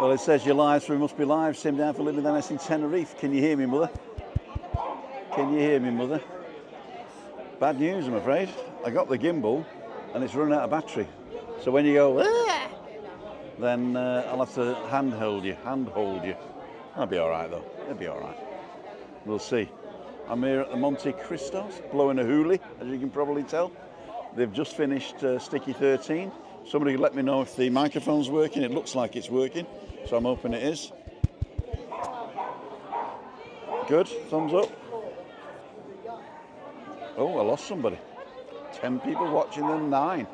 Well, it says you're live, so we must be live. Sim down for living in Tenerife. Can you hear me, mother? Can you hear me, mother? Bad news, I'm afraid. I got the gimbal and it's running out of battery. So when you go, "Ah!" then I'll have to handhold you. That'll be all right, though. It'll be all right. We'll see. I'm here at the Monte Cristos, blowing a hoolie, as you can probably tell. They've just finished Sticky 13. Somebody let me know if the microphone's working. It looks like it's working, so I'm hoping it is. Good, thumbs up. Oh, I lost somebody. 10 people watching, then 9.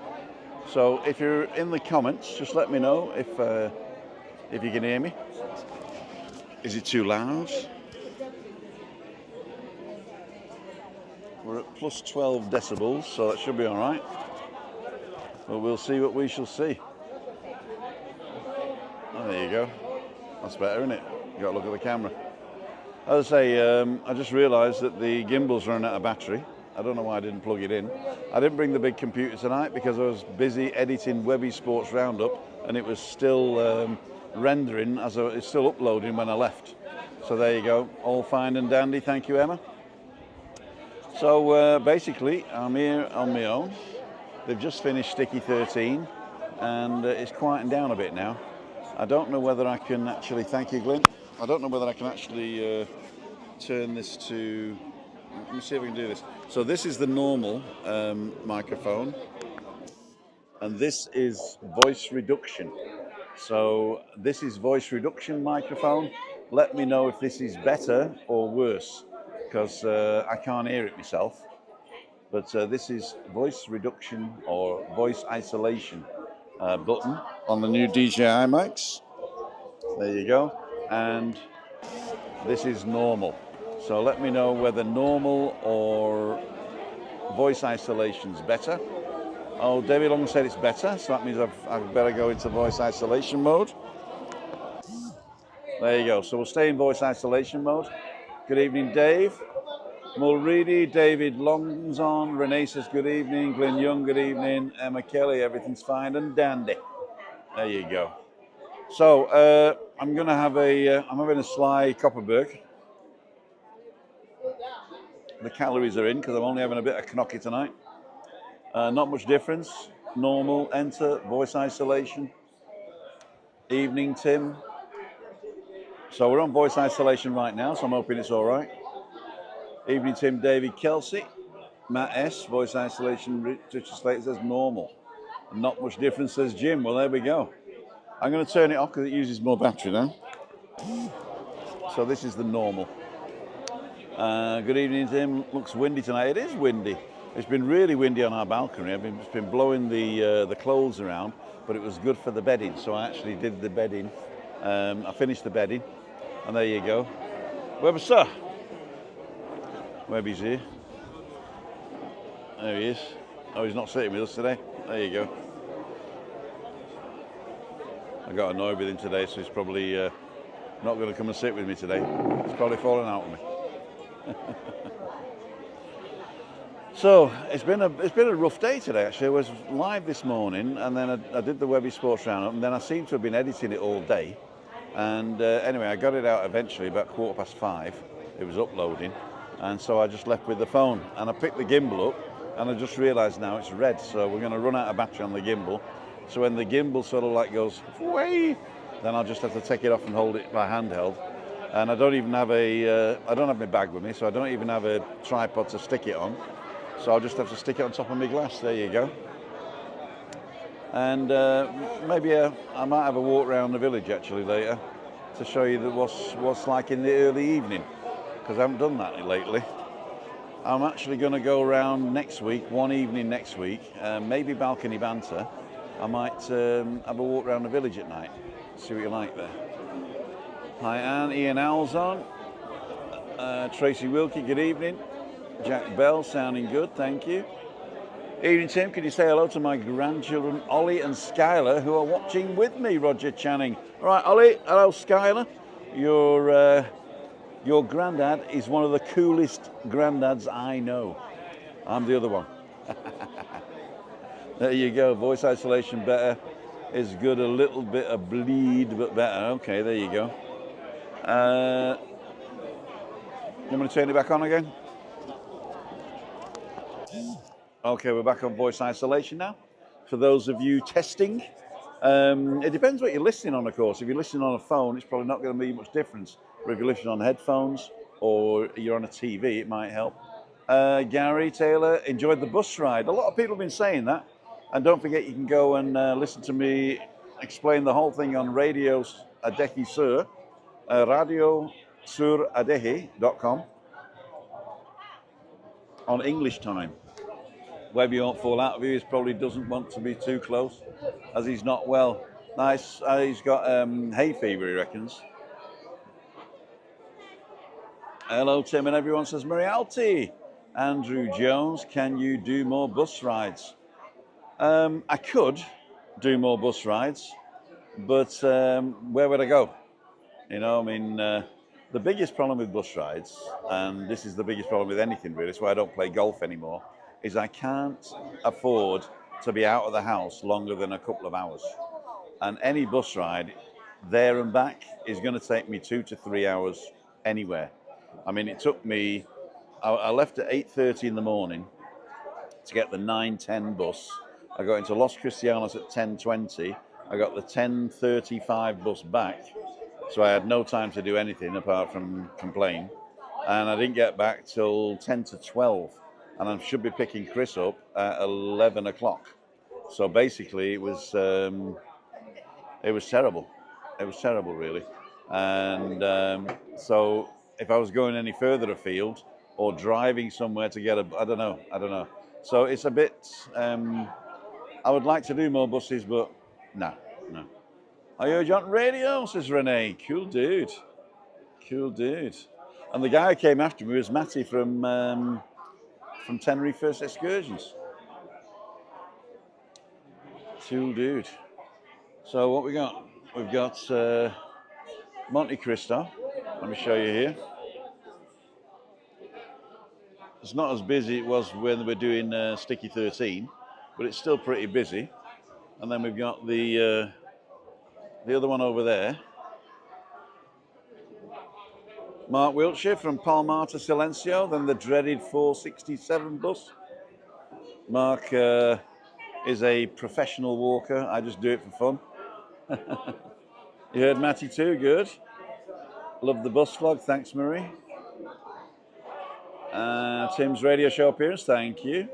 So if you're in the comments, just let me know if you can hear me. Is it too loud? We're at plus 12 decibels, so that should be all right. But we'll see what we shall see. Oh, there you go. That's better, isn't it? You got to look at the camera. As I say, I just realised that the gimbal's running out of battery. I don't know why I didn't plug it in. I didn't bring the big computer tonight because I was busy editing Webby Sports Roundup, and it was still rendering as it's still uploading when I left. So there you go, all fine and dandy. Thank you, Emma. So basically, I'm here on my own. They've just finished Sticky 13, and it's quieting down a bit now. I don't know whether I can actually, thank you, Glenn. I don't know whether I can actually turn this to, let me see if we can do this. So this is the normal microphone, and this is voice reduction. So this is voice reduction microphone. Let me know if this is better or worse, because I can't hear it myself. But this is voice reduction or voice isolation button on the new DJI mics. There you go. And this is normal. So let me know whether normal or voice isolation is better. Oh, David Long said it's better, so that means I've better go into voice isolation mode. There you go. So we'll stay in voice isolation mode. Good evening, Dave. Mulready, David Long's on, Renee says good evening, Glenn Young, good evening, Emma Kelly, everything's fine and dandy. There you go. So I'm gonna have I'm having a sly COOKBOOK. The calories are in because I'm only having a bit of knocky tonight. Not much difference. Normal, enter, voice isolation. Evening, Tim. So we're on voice isolation right now, so I'm hoping it's all right. Evening, Tim, David Kelsey. Matt S, voice isolation. Richard Slater says normal. Not much difference, says Jim. Well, there we go. I'm going to turn it off because it uses more battery now. So this is the normal. Good evening, Tim. Looks windy tonight. It is windy. It's been really windy on our balcony. It's been blowing the clothes around, but it was good for the bedding. So I actually did the bedding. I finished the bedding, and there you go. Webby, sir. Webby's here. There he is. Oh, he's not sitting with us today. There you go. I got annoyed with him today, so he's probably not going to come and sit with me today. He's probably fallen out with me. So it's been a rough day today. Actually, I was live this morning, and then I did the Webby Sports Roundup, and then I seem to have been editing it all day. And anyway, I got it out eventually about 5:15. It was uploading. And so I just left with the phone, and I picked the gimbal up, and I just realised now it's red, so we're going to run out of battery on the gimbal. So when the gimbal sort of like goes away, then I'll just have to take it off and hold it by handheld. And I don't even have I don't have my bag with me, so I don't even have a tripod to stick it on. So I'll just have to stick it on top of my glass. There you go. And maybe I might have a walk around the village actually later to show you what's like in the early evening, because I haven't done that lately. I'm actually going to go around next week, one evening next week, maybe balcony banter. I might have a walk around the village at night, see what you like there. Hi Anne, Ian Owl's on. Tracy Wilkie, good evening. Jack Bell, sounding good, thank you. Evening Tim, can you say hello to my grandchildren Ollie and Skylar who are watching with me, Roger Channing. All right, Ollie, hello Skylar. Your granddad is one of the coolest granddads I know. I'm the other one. There you go, voice isolation better. is good. A little bit of bleed, but better. Okay, there you go. You want me to turn it back on again? Okay, we're back on voice isolation now. For those of you testing, it depends what you're listening on, of course. If you're listening on a phone, it's probably not going to be much difference. But if you're listening on headphones or you're on a TV, it might help. Gary Taylor enjoyed the bus ride. A lot of people have been saying that. And don't forget, you can go and listen to me explain the whole thing on Radio Adehi Sur, radiosuradehi.com on English time. Webby won't fall out of you. He probably doesn't want to be too close as he's not well. Nice. He's got hay fever, he reckons. Hello, Tim, and everyone says, Marialti. Andrew Jones, can you do more bus rides? I could do more bus rides, but where would I go? You know, I mean, the biggest problem with bus rides, and this is the biggest problem with anything really, it's why I don't play golf anymore, is I can't afford to be out of the house longer than a couple of hours. And any bus ride there and back is going to take me 2 to 3 hours anywhere. I mean, it took me, I left at 8:30 in the morning to get the 9:10 bus. I got into Los Cristianos at 10:20. I got the 10:35 bus back. So I had no time to do anything apart from complain. And I didn't get back till 10 to 12. And I should be picking Chris up at 11 o'clock. So basically it was terrible. It was terrible, really. And so if I was going any further afield or driving somewhere to get I don't know. So it's a bit, I would like to do more buses, but no. I heard you on radio, says Renee. Cool dude. And the guy who came after me was Matty from Tenerife First Excursions. Cool dude. So what we got? We've got Monte Cristo. Let me show you here. It's not as busy as it was when we were doing Sticky 13, but it's still pretty busy. And then we've got the other one over there. Mark Wiltshire from Palmar to Silencio, then the dreaded 467 bus. Mark is a professional walker. I just do it for fun. You heard Matty too, good. Love the bus vlog, thanks Marie. Tim's radio show appearance, thank you.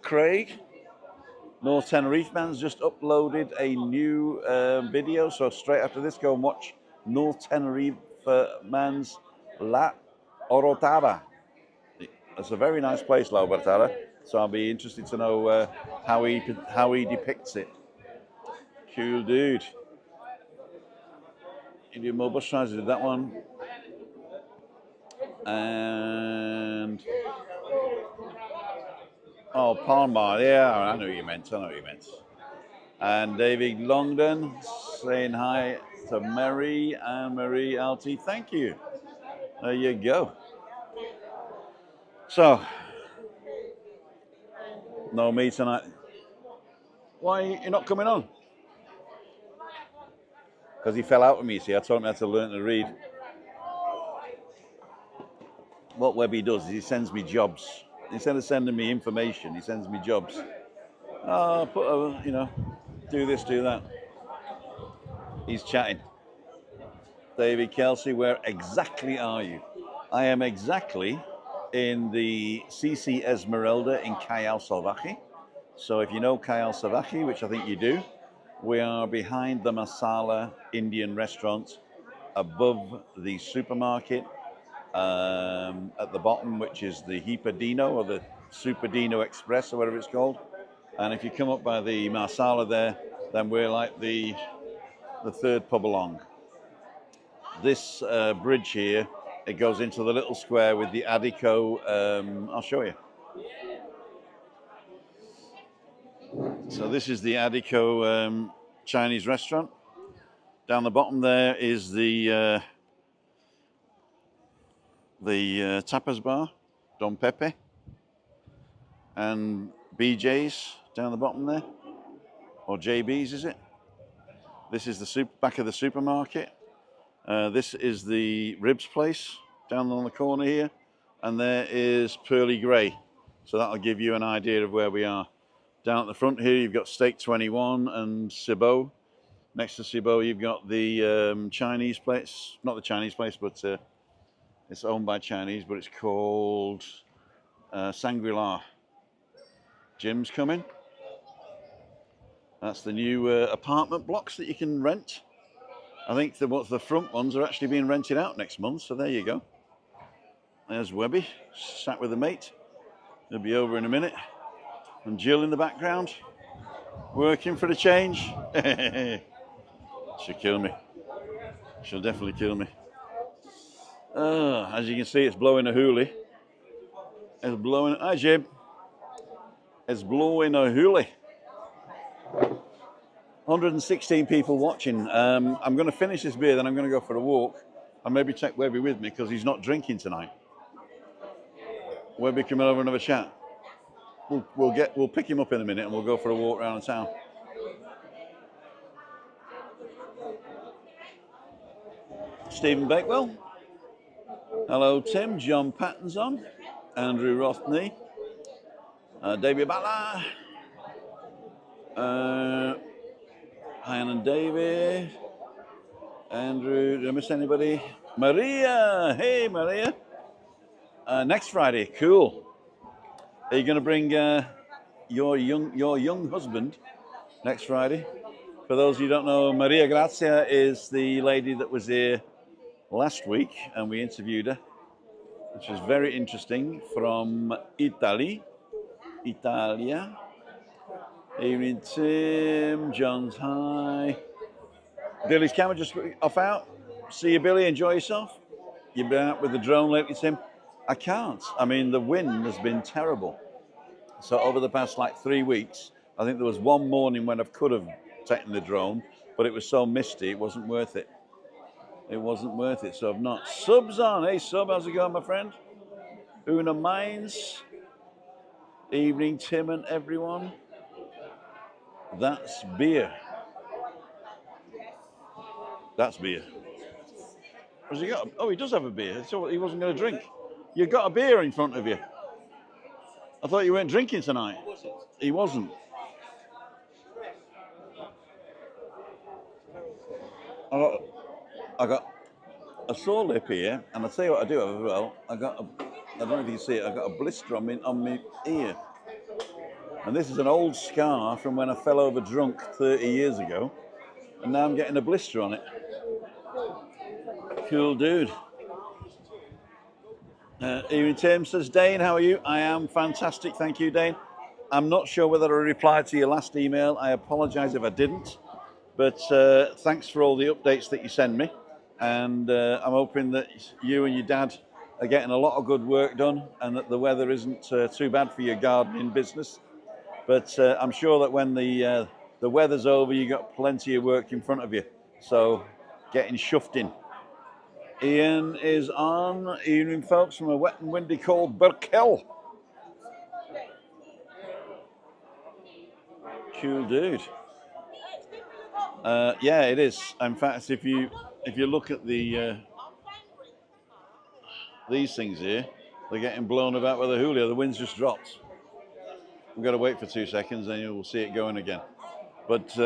Craig, North Tenerife man's just uploaded a new video, so straight after this go and watch North Tenerife man's La Orotava. It's a very nice place, La Orotava, so I'll be interested to know how he depicts it. Cool dude. You do more bus rides, did that one. And oh, Palmar, yeah, I know what you meant. And David Longden saying hi to Mary and Marie Alti. Thank you. There you go. So, no me tonight. Why are you not coming on? Because he fell out with me, see. I told him I had to learn to read. What Webby does is he sends me jobs. Instead of sending me information, he sends me jobs. Oh, do this, do that. He's chatting. David Kelsey, where exactly are you? I am exactly in the CC Esmeralda in Callao Salvaje. So if you know Callao Salvaje, which I think you do, we are behind the Masala Indian restaurant, above the supermarket, at the bottom, which is the Hipadino or the Superdino Express or whatever it's called. And if you come up by the Marsala there, then we're like the third pub along. This bridge here, it goes into the little square with the Adico. I'll show you. So this is the Adico Chinese restaurant. Down the bottom there is the tapas bar, Don Pepe, and BJ's down the bottom there. or JB's, is it? This is the back of the supermarket. This is the ribs place down on the corner here. And there is Pearly Grey. So that'll give you an idea of where we are. Down at the front here, you've got Steak 21 and Cibot. Next to Cibot, you've got the Chinese place. Not the Chinese place, but it's owned by Chinese, but it's called Shangri-La. Jim's coming. That's the new apartment blocks that you can rent. I think the front ones are actually being rented out next month, so there you go. There's Webby, sat with a mate. He'll be over in a minute. And Jill in the background, working for the change. She'll kill me. She'll definitely kill me. As you can see, it's blowing a hoolie. It's blowing. Hi, Jim. It's blowing a hoolie. 116 people watching. I'm going to finish this beer, then I'm going to go for a walk. And maybe take Webby with me because he's not drinking tonight. Webby, come over and have a chat. We'll pick him up in a minute and we'll go for a walk around the town. Stephen Bakewell. Hello, Tim. John Patton's on. Andrew Rothney. David Bala. Ian and David. Andrew, did I miss anybody? Maria. Hey, Maria. Next Friday. Cool. Are you going to bring your young husband next Friday? For those of you who don't know, Maria Grazia is the lady that was here last week, and we interviewed her, which was very interesting, from Italia. Evening, Tim. John's hi. Billy's camera just off out. See you, Billy. Enjoy yourself. You've been out with the drone lately, Tim? I can't. I mean, the wind has been terrible. So over the past 3 weeks, I think there was one morning when I could have taken the drone, but it was so misty, it wasn't worth it. It wasn't worth it, so I've not. Sub's on. Hey, Sub, how's it going, my friend? Una Mines. Evening, Tim and everyone. That's beer. That's beer. Has he got? Oh, he does have a beer. So he wasn't going to drink. You've got a beer in front of you. I thought you weren't drinking tonight. He wasn't. I got a sore lip here, and I'll tell you what I do have as well. I don't know if you can see it, I got a blister on my ear. And this is an old scar from when I fell over drunk 30 years ago, and now I'm getting a blister on it. Cool dude. Evening, Tim says, Dane, how are you? I am fantastic, thank you, Dane. I'm not sure whether I replied to your last email. I apologise if I didn't. But thanks for all the updates that you send me. And I'm hoping that you and your dad are getting a lot of good work done and that the weather isn't too bad for your gardening business. But I'm sure that when the weather's over, you've got plenty of work in front of you. So getting shoved in. Ian is on. Evening, folks, from a wet and windy cold Berkel. Cool dude. Yeah, it is. In fact, if you look at the these things here, they're getting blown about with the Julio. The wind's just dropped. We've got to wait for 2 seconds, and you'll see it going again. But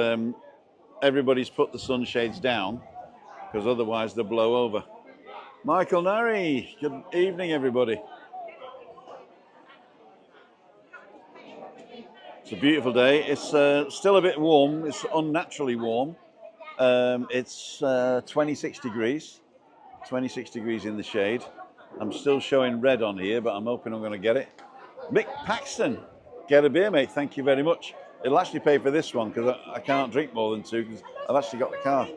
everybody's put the sunshades down because otherwise they'll blow over. Michael Nari, good evening, everybody. It's a beautiful day. It's still a bit warm. It's unnaturally warm. It's 26 degrees. 26 degrees in the shade. I'm still showing red on here, but I'm hoping I'm going to get it. Mick Paxton, get a beer, mate. Thank you very much. It'll actually pay for this one because I can't drink more than 2 because I've actually got the car.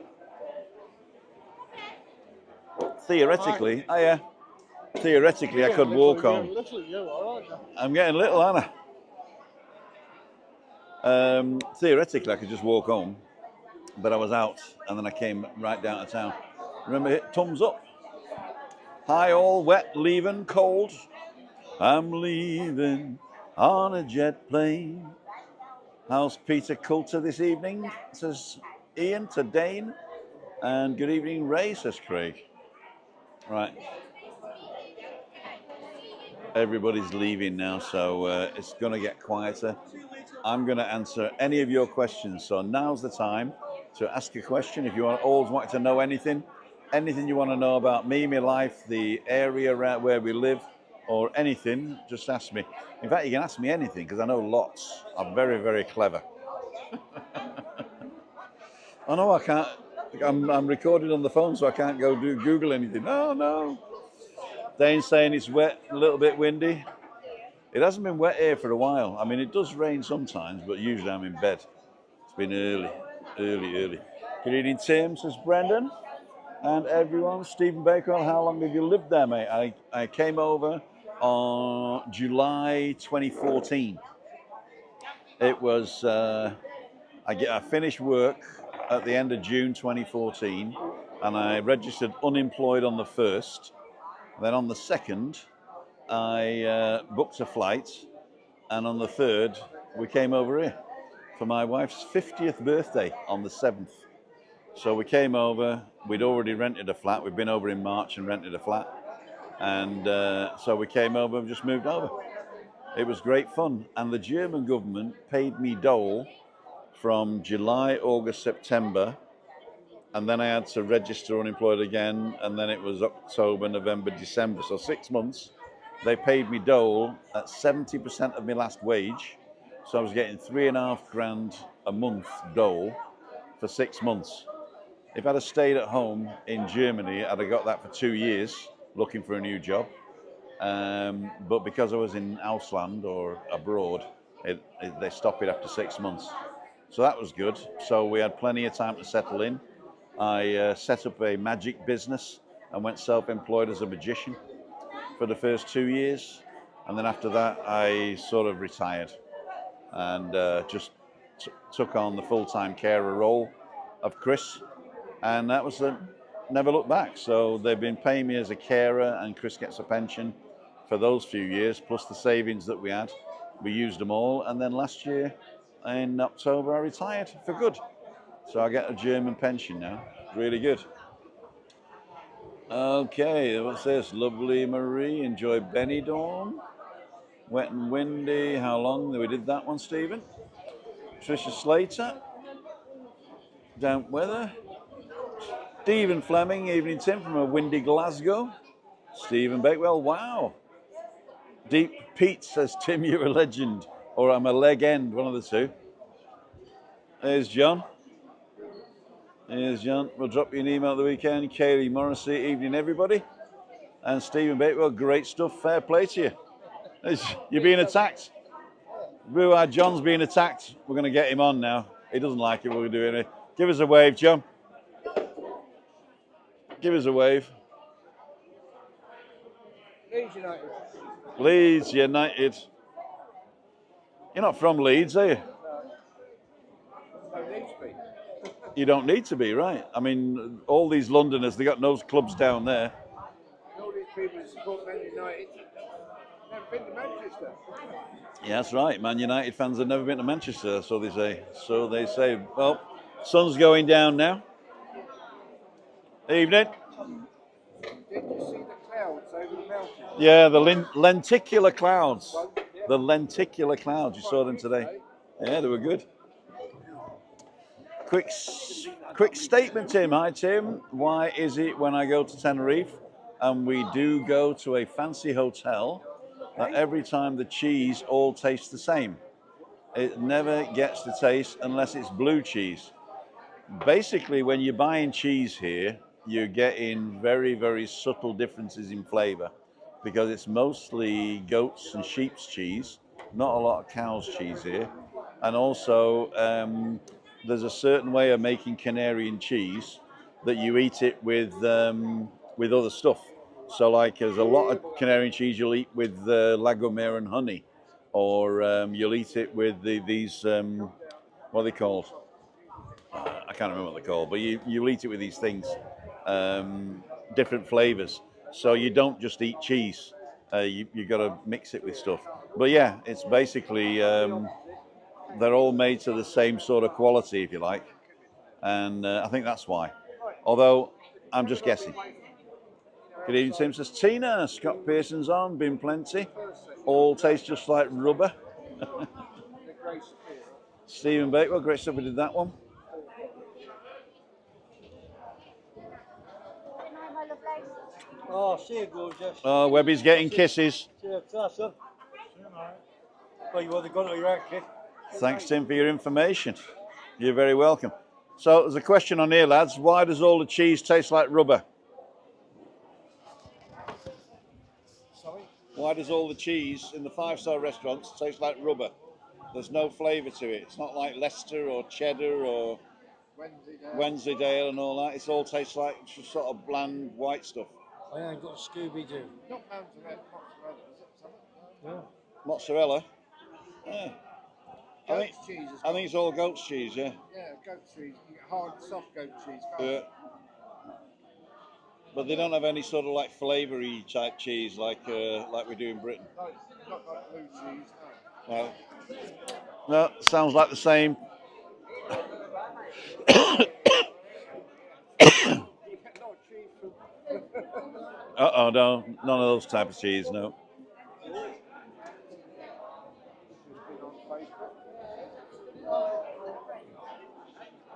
Theoretically, theoretically I could walk home. I'm getting little, aren't I? Theoretically, I could just walk home, but I was out and then I came right down to town. Remember, hit thumbs up. Hi all, wet, leaving, cold. I'm leaving on a jet plane. How's Peter Coulter this evening? Says Ian to Dane. And good evening, Ray, says Craig. Right. Everybody's leaving now, so it's going to get quieter. I'm going to answer any of your questions. So now's the time to ask a question. If you always want to know anything you want to know about me, my life, the area around where we live, or anything, just ask me. In fact, you can ask me anything because I know lots. I'm very, very clever. Oh no, I can't. I'm recorded on the phone, so I can't go do Google anything. Oh no. Dane's saying it's wet, a little bit windy. It hasn't been wet here for a while. I mean, it does rain sometimes, but usually I'm in bed. It's been early. Good evening, Tim, says Brendan. And everyone, Stephen Bakewell, how long have you lived there, mate? I came over on July 2014. It was, I finished work at the end of June 2014, and I registered unemployed on the 1st. Then on the 2nd, I booked a flight, and on the 3rd, we came over here for my wife's 50th birthday on the 7th. So we came over, we'd already rented a flat. We'd been over in March and rented a flat. And so we came over and just moved over. It was great fun. And the German government paid me dole from July, August, September. And then I had to register unemployed again. And then it was October, November, December. So 6 months. They paid me dole at 70% of my last wage. So I was getting $3,500 a month dole for 6 months. If I'd have stayed at home in Germany, I'd have got that for 2 years looking for a new job. But because I was in Ausland or abroad, they stopped it after 6 months. So that was good. So we had plenty of time to settle in. I set up a magic business and went self-employed as a magician for the first 2 years. And then after that, I sort of retired and just took on the full-time carer role of Chris. And that was never looked back. So they've been paying me as a carer, and Chris gets a pension for those few years, plus the savings that we had. We used them all. And then last year in October, I retired for good. So I get a German pension now. Really good. Okay, what's this? Lovely Marie, enjoy Benidorm. Wet and windy, how long? We did that one, Stephen. Tricia Slater, damp weather. Stephen Fleming, evening Tim from a windy Glasgow. Stephen Bakewell, wow. Deep Pete says, Tim, you're a legend. Or I'm a leg end, one of the two. There's John. We'll drop you an email at the weekend. Kaylee Morrissey, evening everybody. And Stephen Bakewell, great stuff, fair play to you. You're being attacked. John's being attacked. We're going to get him on now. He doesn't like it, we're going to do it. Give us a wave, John. Give us a wave. Leeds United. Leeds United. You're not from Leeds, are you? No need to be. You don't need to be, right? I mean, all these Londoners, they got no clubs down there. All these people who support Man United never been to Manchester. Yeah, that's right. Man United fans have never been to Manchester, so they say. So they say. Well, sun's going down now. Evening. Did you see the clouds over the mountains? Yeah, the lenticular clouds. The lenticular clouds. You saw them today. Yeah, they were good. Quick statement, Tim. Hi, Tim. Why is it when I go to Tenerife and we do go to a fancy hotel that every time the cheese all tastes the same? It never gets the taste unless it's blue cheese. Basically, when you're buying cheese here, you're getting very, very subtle differences in flavour because it's mostly goats and sheep's cheese, not a lot of cow's cheese here. And also, there's a certain way of making Canarian cheese that you eat it with other stuff. So like there's a lot of Canarian cheese you'll eat with La Gomera and honey, or you'll eat it with these, what are they called? I can't remember what they're called, but you'll eat it with these things, different flavours. So you don't just eat cheese, you got to mix it with stuff. But yeah, it's basically they're all made to the same sort of quality, if you like, and I think that's why. Although I'm just guessing. Good evening, Tim. Says Tina. Scott Pearson's on. Been plenty. All taste just like rubber. Stephen Bakewell, great stuff. We did that one. Oh, see you, gorgeous. Oh, Webby's getting kisses. See you, son. Well, you want the gun or your kid? Thanks, Tim, for your information. You're very welcome. So there's a question on here, lads. Why does all the cheese taste like rubber? Sorry? Why does all the cheese in the five-star restaurants taste like rubber? There's no flavour to it. It's not like Leicester or cheddar or Wensleydale and all that. It all tastes like just sort of bland white stuff. I ain't got Scooby-Doo. Not mozzarella, is it something? Yeah. Mozzarella? Yeah. Goat's cheese. I think it's all goat's cheese, yeah. Yeah, goat cheese. You get hard, soft goat cheese. Yeah. But they don't have any sort of like flavoury type cheese like we do in Britain. No, not like blue cheese, no. No. No, sounds like the same. Uh-oh, no, none of those type of cheese, no.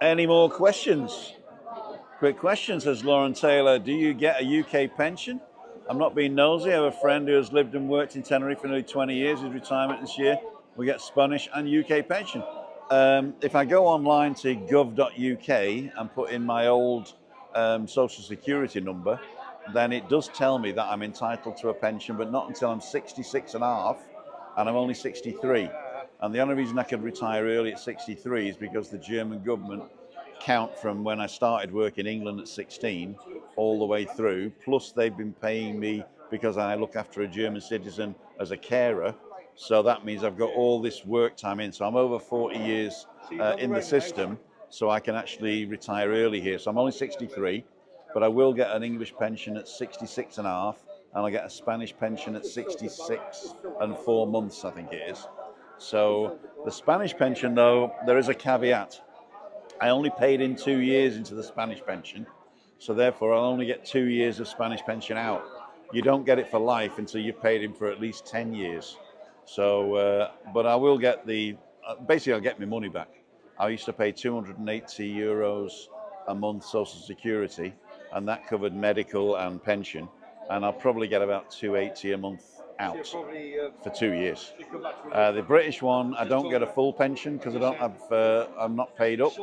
Any more questions? Quick question, says Lauren Taylor. Do you get a UK pension? I'm not being nosy. I have a friend who has lived and worked in Tenerife for nearly 20 years. His retirement this year will get Spanish and UK pension. If I go online to gov.uk and put in my old social security number, then it does tell me that I'm entitled to a pension, but not until I'm 66 and a half, and I'm only 63. And the only reason I could retire early at 63 is because the German government count from when I started work in England at 16 all the way through, plus they've been paying me because I look after a German citizen as a carer. So that means I've got all this work time in. So I'm over 40 years in the system, so I can actually retire early here. So I'm only 63, but I will get an English pension at 66 and a half, and I'll get a Spanish pension at 66 and 4 months, I think it is. So the Spanish pension, though, there is a caveat. I only paid in 2 years into the Spanish pension, so therefore I'll only get 2 years of Spanish pension out. You don't get it for life until you've paid in for at least 10 years. So, but I will get basically I'll get my money back. I used to pay €280 a month Social Security, and that covered medical and pension, and I'll probably get about $280 a month out for 2 years. The British one, I don't get a full pension because I'm not paid up,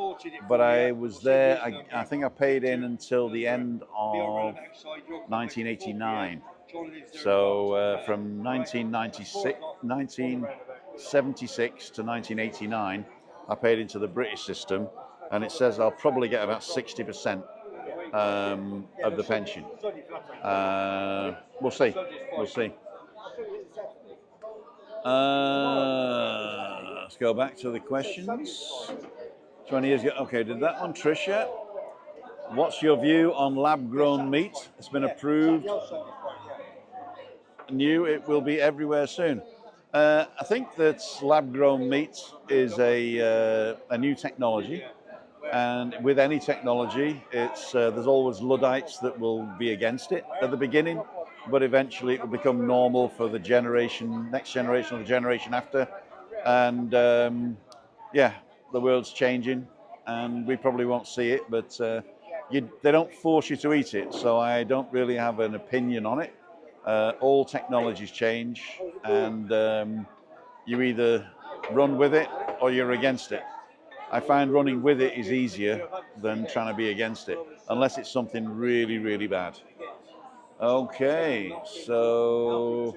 but I was there, I think I paid in until the end of 1989. So from 1976 to 1989, I paid into the British system, and it says I'll probably get about 60% of the pension. We'll see. We'll see. Let's go back to the questions. 20 years ago. Okay, did that one, Tricia? What's your view on lab-grown meat? It's been approved. New, it will be everywhere soon. I think that lab-grown meat is a new technology, and with any technology, there's always Luddites that will be against it at the beginning, but eventually it will become normal for the next generation or the generation after, and yeah, the world's changing, and we probably won't see it, but they don't force you to eat it, so I don't really have an opinion on it. All technologies change, and you either run with it or you're against it. I find running with it is easier than trying to be against it, unless it's something really, really bad. Okay, so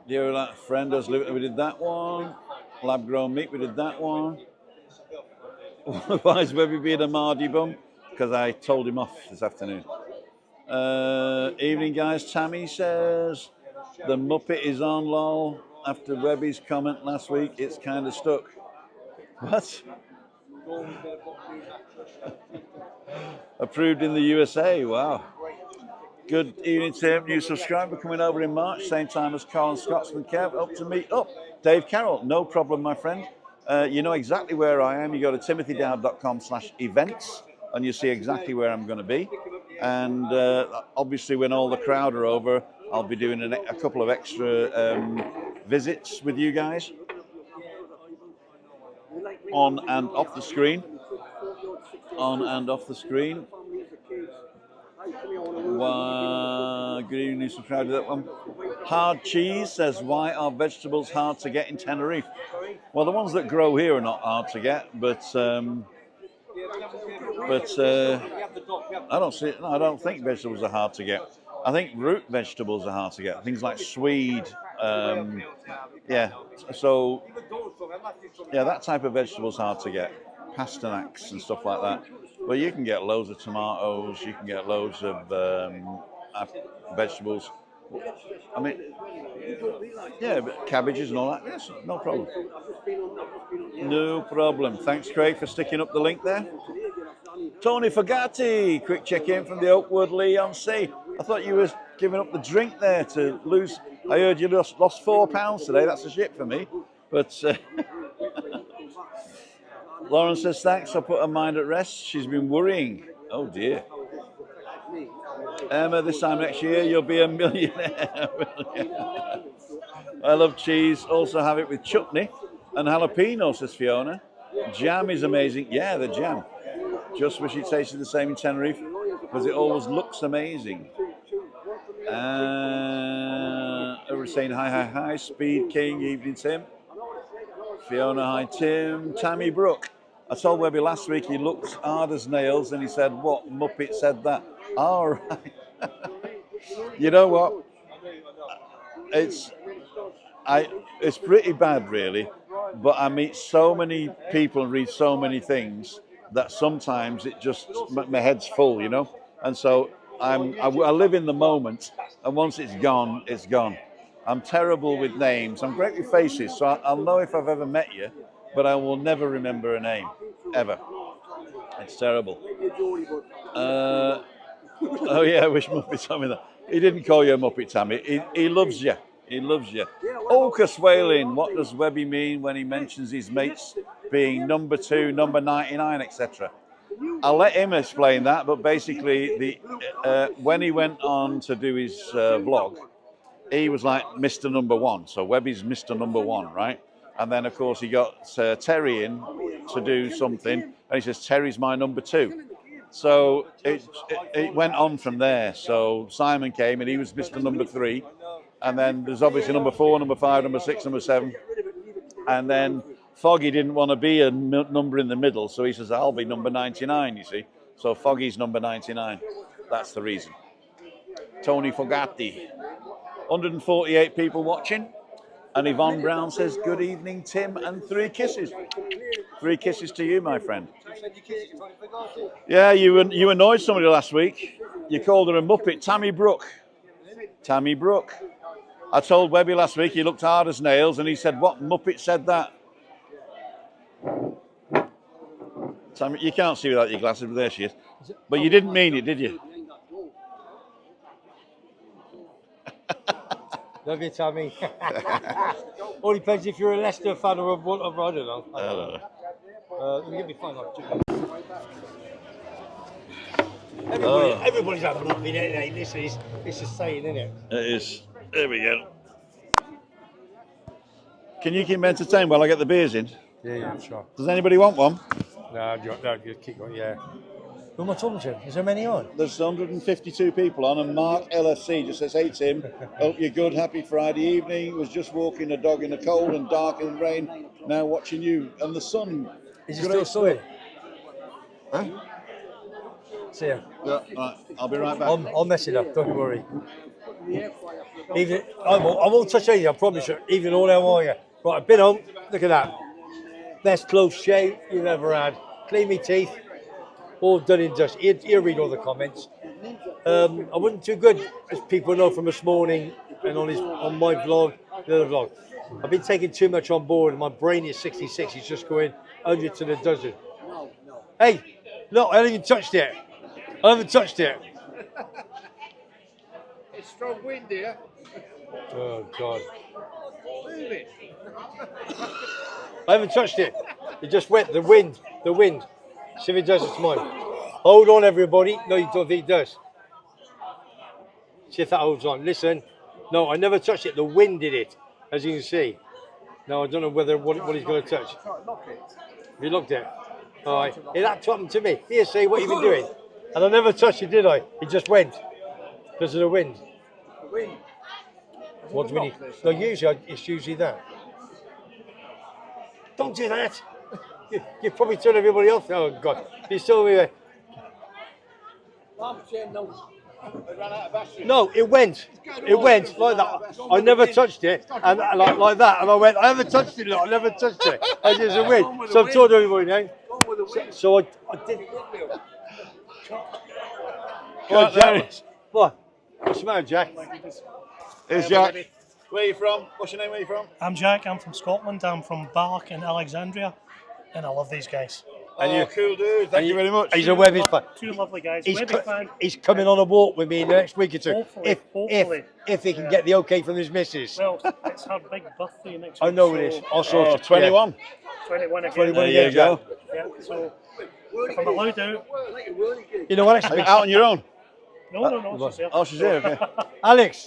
dear friend does live. We did that one. Lab-grown meat. We did that one. Why is Webby being a Mardy bum? Because I told him off this afternoon. Evening, guys. Tammy says the Muppet is on lol. After Webby's comment last week, it's kind of stuck. What? Approved in the USA. Wow. Good evening, Tim. New subscriber coming over in March, same time as Colin Scotsman Kev. Up to meet up. Dave Carroll, no problem, my friend. You know exactly where I am. You go to timothydowd.com/events and you see exactly where I'm going to be. And obviously, when all the crowd are over, I'll be doing a couple of extra visits with you guys on and off the screen. On and off the screen. Good evening, subscribe to that one. Hard Cheese says, why are vegetables hard to get in Tenerife? Well, the ones that grow here are not hard to get, but I don't see. No, I don't think vegetables are hard to get. I think root vegetables are hard to get. Things like swede, yeah. So yeah, that type of vegetable is hard to get. Pastinacs and stuff like that. But you can get loads of tomatoes. You can get loads of vegetables. I mean, yeah, but cabbages and all that. Yes, no problem. No problem. Thanks, Craig, for sticking up the link there. Tony Fogatti, quick check-in from the Oakwood Lee-on-Sea. I thought you were giving up the drink there to lose. I heard you lost £4 today. That's a shit for me. But Lauren says, thanks. I put her mind at rest. She's been worrying. Oh, dear. Emma, this time next year, you'll be a millionaire. I love cheese. Also have it with chutney and jalapeno, says Fiona. Jam is amazing. Yeah, the jam. Just wish it tasted the same in Tenerife because it always looks amazing. Everyone's saying hi. Speed King, evening Tim. Fiona, hi Tim. Tammy Brook. I told Webby last week he looked hard as nails and he said, what Muppet said that? All right. You know what? It's pretty bad really, but I meet so many people and read so many things that sometimes it just, my head's full, you know? And so I live in the moment, and once it's gone, it's gone. I'm terrible with names. I'm great with faces, so I'll know if I've ever met you, but I will never remember a name, ever. It's terrible. Oh yeah, I wish Muppet told me that. He didn't call you a Muppet, Tammy. He loves you. He loves you. Orcus Whaling, what does Webby mean when he mentions his mates being number 2, number 99, etc.? I'll let him explain that, but basically, when he went on to do his vlog, he was like Mr. Number 1. So Webby's Mr. Number 1, right? And then, of course, he got Terry in to do something, and he says, Terry's my number 2. So it went on from there. So Simon came, and he was Mr. Number 3. And then there's obviously number 4, number 5, number 6, number 7. And then Foggy didn't want to be a number in the middle, so he says, I'll be number 99, you see. So Foggy's number 99. That's the reason. Tony Fogatti. 148 people watching. And Yvonne Brown says, good evening, Tim, and 3 kisses. 3 kisses to you, my friend. Yeah, you annoyed somebody last week. You called her a Muppet. Tammy Brook. Tammy Brook. I told Webby last week he looked hard as nails, and he said, what Muppet said that? Tammy, you can't see without your glasses, but there she is. But you didn't mean it, did you? Love you, Tammy. All depends if you're a Leicester fan or a whatever, I don't know. Let me get me phone up. Everybody's having a lovely day. This is a saying, isn't it? It is. There we go. Can you keep me entertained while I get the beers in? Yeah, sure. Does anybody want one? No, just keep going, yeah. Who am I talking to? Is there many on? There's 152 people on, and Mark LFC just says, hey Tim, hope you're good, happy Friday evening. Was just walking a dog in the cold and dark and rain, now watching you and the sun. Is it still sunny? Huh? See ya. Yeah, right, I'll be right back. I'll mess it up, don't worry. Even I won't touch anything, I promise you. Even all how are you? Right, I've been home, look at that. Best close shave you've ever had. Clean me teeth. All done in dust. He'll read all the comments. I wasn't too good, as people know from this morning and on my vlog, the other vlog. I've been taking too much on board, and my brain is 66. It's just going 100 to the dozen. Hey, look, I haven't even touched it. I haven't touched it. It's strong wind here. Oh, God. Move it. I haven't touched it. It just went. The wind. The wind. See if it does it to mine. Hold on, everybody. No, you don't think it does. See if that holds on. Listen. No, I never touched it. The wind did it, as you can see. No, I don't know whether what he's going to touch. Try to knock it. Have you looked at it? All right. It that happened to me. Here, see what you've been doing. And I never touched it, did I? It just went because of the wind. The wind. What do we need? No, usually it's usually that. Don't do that. You probably turn everybody off. Oh God! You still here? No, it went. It went like that. I never touched it, and like that, and I went. I haven't touched it. Look, I never touched it. I just went. So I've told everybody now. So I did. What, Jack? What? What's the matter, Jack? Here's Jack. Where are you from? What's your name? Where are you from? I'm Jack, I'm from Scotland, I'm from Bark in Alexandria, and I love these guys. And you cool dude. Thank you very much. He's a Webby fan. Two lovely guys. He's, Webby fan. he's coming on a walk with me in the next week or two. Hopefully. If he can get the okay from his missus. Well, it's her big birthday next week. I know it is. Also, 21. 21 again. 21 There again, you go. Yeah, so if I'm allowed out. You know what? Actually, Out on your own. No, she's there. Oh, she's here. Okay.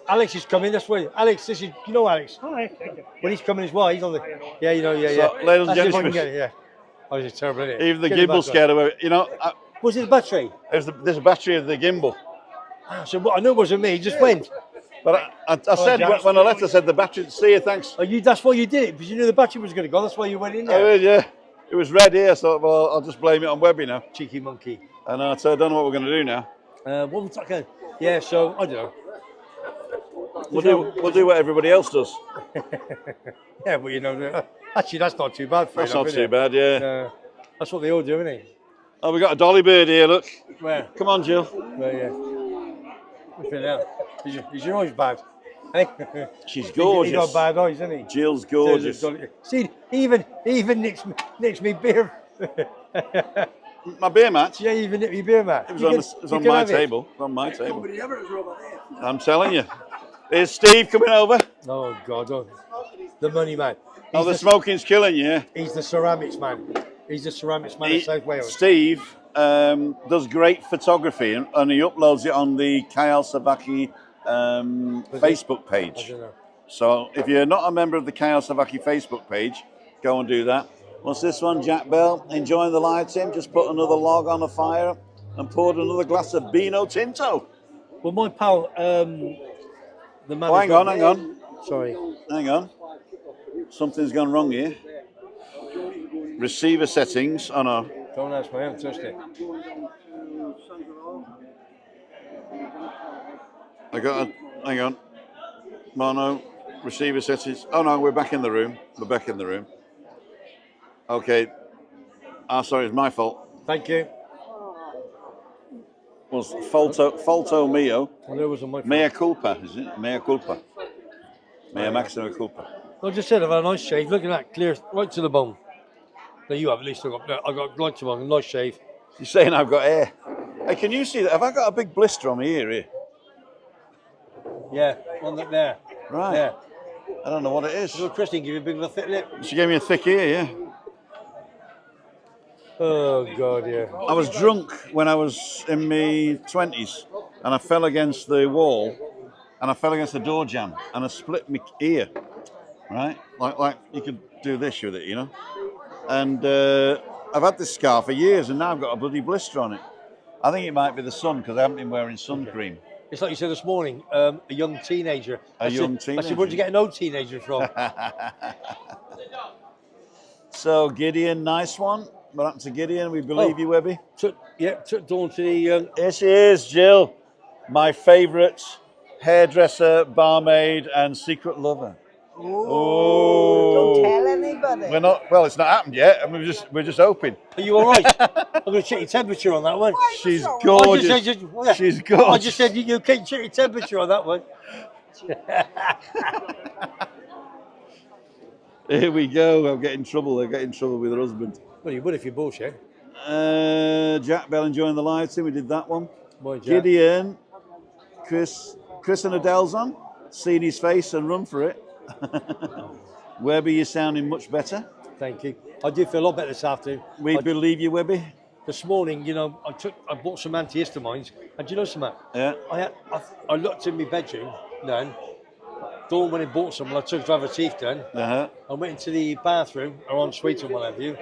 Alex is coming this way. Alex, this is, you know Alex? Hi, thank you. When he's coming as well, he's on the. Yeah, you know, yeah. So, ladies and That's just gentlemen. fucking- yeah. Oh, it's terrible, isn't it? Even the Get it gimbal back scared away. You know, Was it the battery? there's a battery of the gimbal. So what, I know it wasn't me. It just went. But I said Jack. when I left, I said the battery. See you, thanks. Oh, that's why you did it because you knew the battery was going to go. That's why you went in I there. did, yeah. It was red here, so well, I'll just blame it on Webby now. Cheeky monkey. And so I don't know what we're going to do now. What was that? Yeah. So I don't know. We'll do what everybody else does. Yeah, but you know, actually that's not too bad for That's you. not too bad, yeah. That's what they all do, isn't it? Oh, we got a dolly bird here. Look. Where? Come on, Jill. Well, yeah. Look at that. Is your eyes bad? Hey? She's He gorgeous. got bad eyes, isn't he? Jill's gorgeous. See, even nicks me beer. My beer mat. Yeah, even nick me beer, Matt. It was on my table. It was on my table. I'm telling you. Here's Steve coming over. Oh God, the money man. Oh, the smoking's killing you. Yeah? He's the ceramics man. He's the ceramics man of South Wales. Steve does great photography and he uploads it on the Kyle Savaki Facebook I page. don't know. So if you're not a member of the Kyle Savaki Facebook page, go and do that. What's this one? Jack Bell enjoying the live, Tim. Just put another log on the fire and poured another glass of Beano Tinto. Well, my pal, the man. Oh, hang on. Sorry. Hang on. Something's gone wrong here. Receiver settings. Oh no. Don't ask me. I haven't touched it. Hang on. Mono. Receiver settings. Oh no, we're back in the room. Okay. Sorry, it's my fault. Thank you. Was Falto Mio. Well, there was on my phone. Mea culpa, is it? Mea culpa. Mea maxima culpa. I just said I've had a nice shave. Look at that, clear right to the bone. No, you have at least. I got right to the bone. A nice shave. You're saying I've got hair. Hey, can you see that? Have I got a big blister on my ear here? Yeah, one that there. Right. Yeah. I don't know what it is. Little Christine give you a big little thick lip. She gave me a thick ear, yeah. Oh God, yeah. I was drunk when I was in my 20s and I fell against the wall and I fell against the door jamb and I split my ear, right? Like you could do this with it, you know? And I've had this scar for years and now I've got a bloody blister on it. I think it might be the sun because I haven't been wearing sun cream. It's like you said this morning, a young teenager. I said, where'd you get an old teenager from? So Gideon, nice one. What happened to Gideon? We believe you, Webby. Took Dawn to the... Here she is, Jill. My favourite hairdresser, barmaid and secret lover. Don't tell anybody. We're not, well, it's not happened yet. And we're just hoping. Are you all right? I'm going to check your temperature on that one. She's so- gorgeous. I She's gorgeous. I just said you can check your temperature on that one. Here we go. I'll get in trouble. They'll get in trouble with her husband. Well, you would if you bullshit. Jack Bell enjoying the live team. We did that one. Boy, Jack. Gideon, Chris, Chris and Adele's on. Seen his face and run for it. Webby, you're sounding much better. Thank you. I do feel a lot better this afternoon. We believe you, Webby. This morning, you know, I bought some antihistamines, and do you know something? Yeah. I looked in my bedroom then. Dawn went and bought some, and I took to have a teeth done. Uh-huh. I went into the bathroom, or en suite or what have you.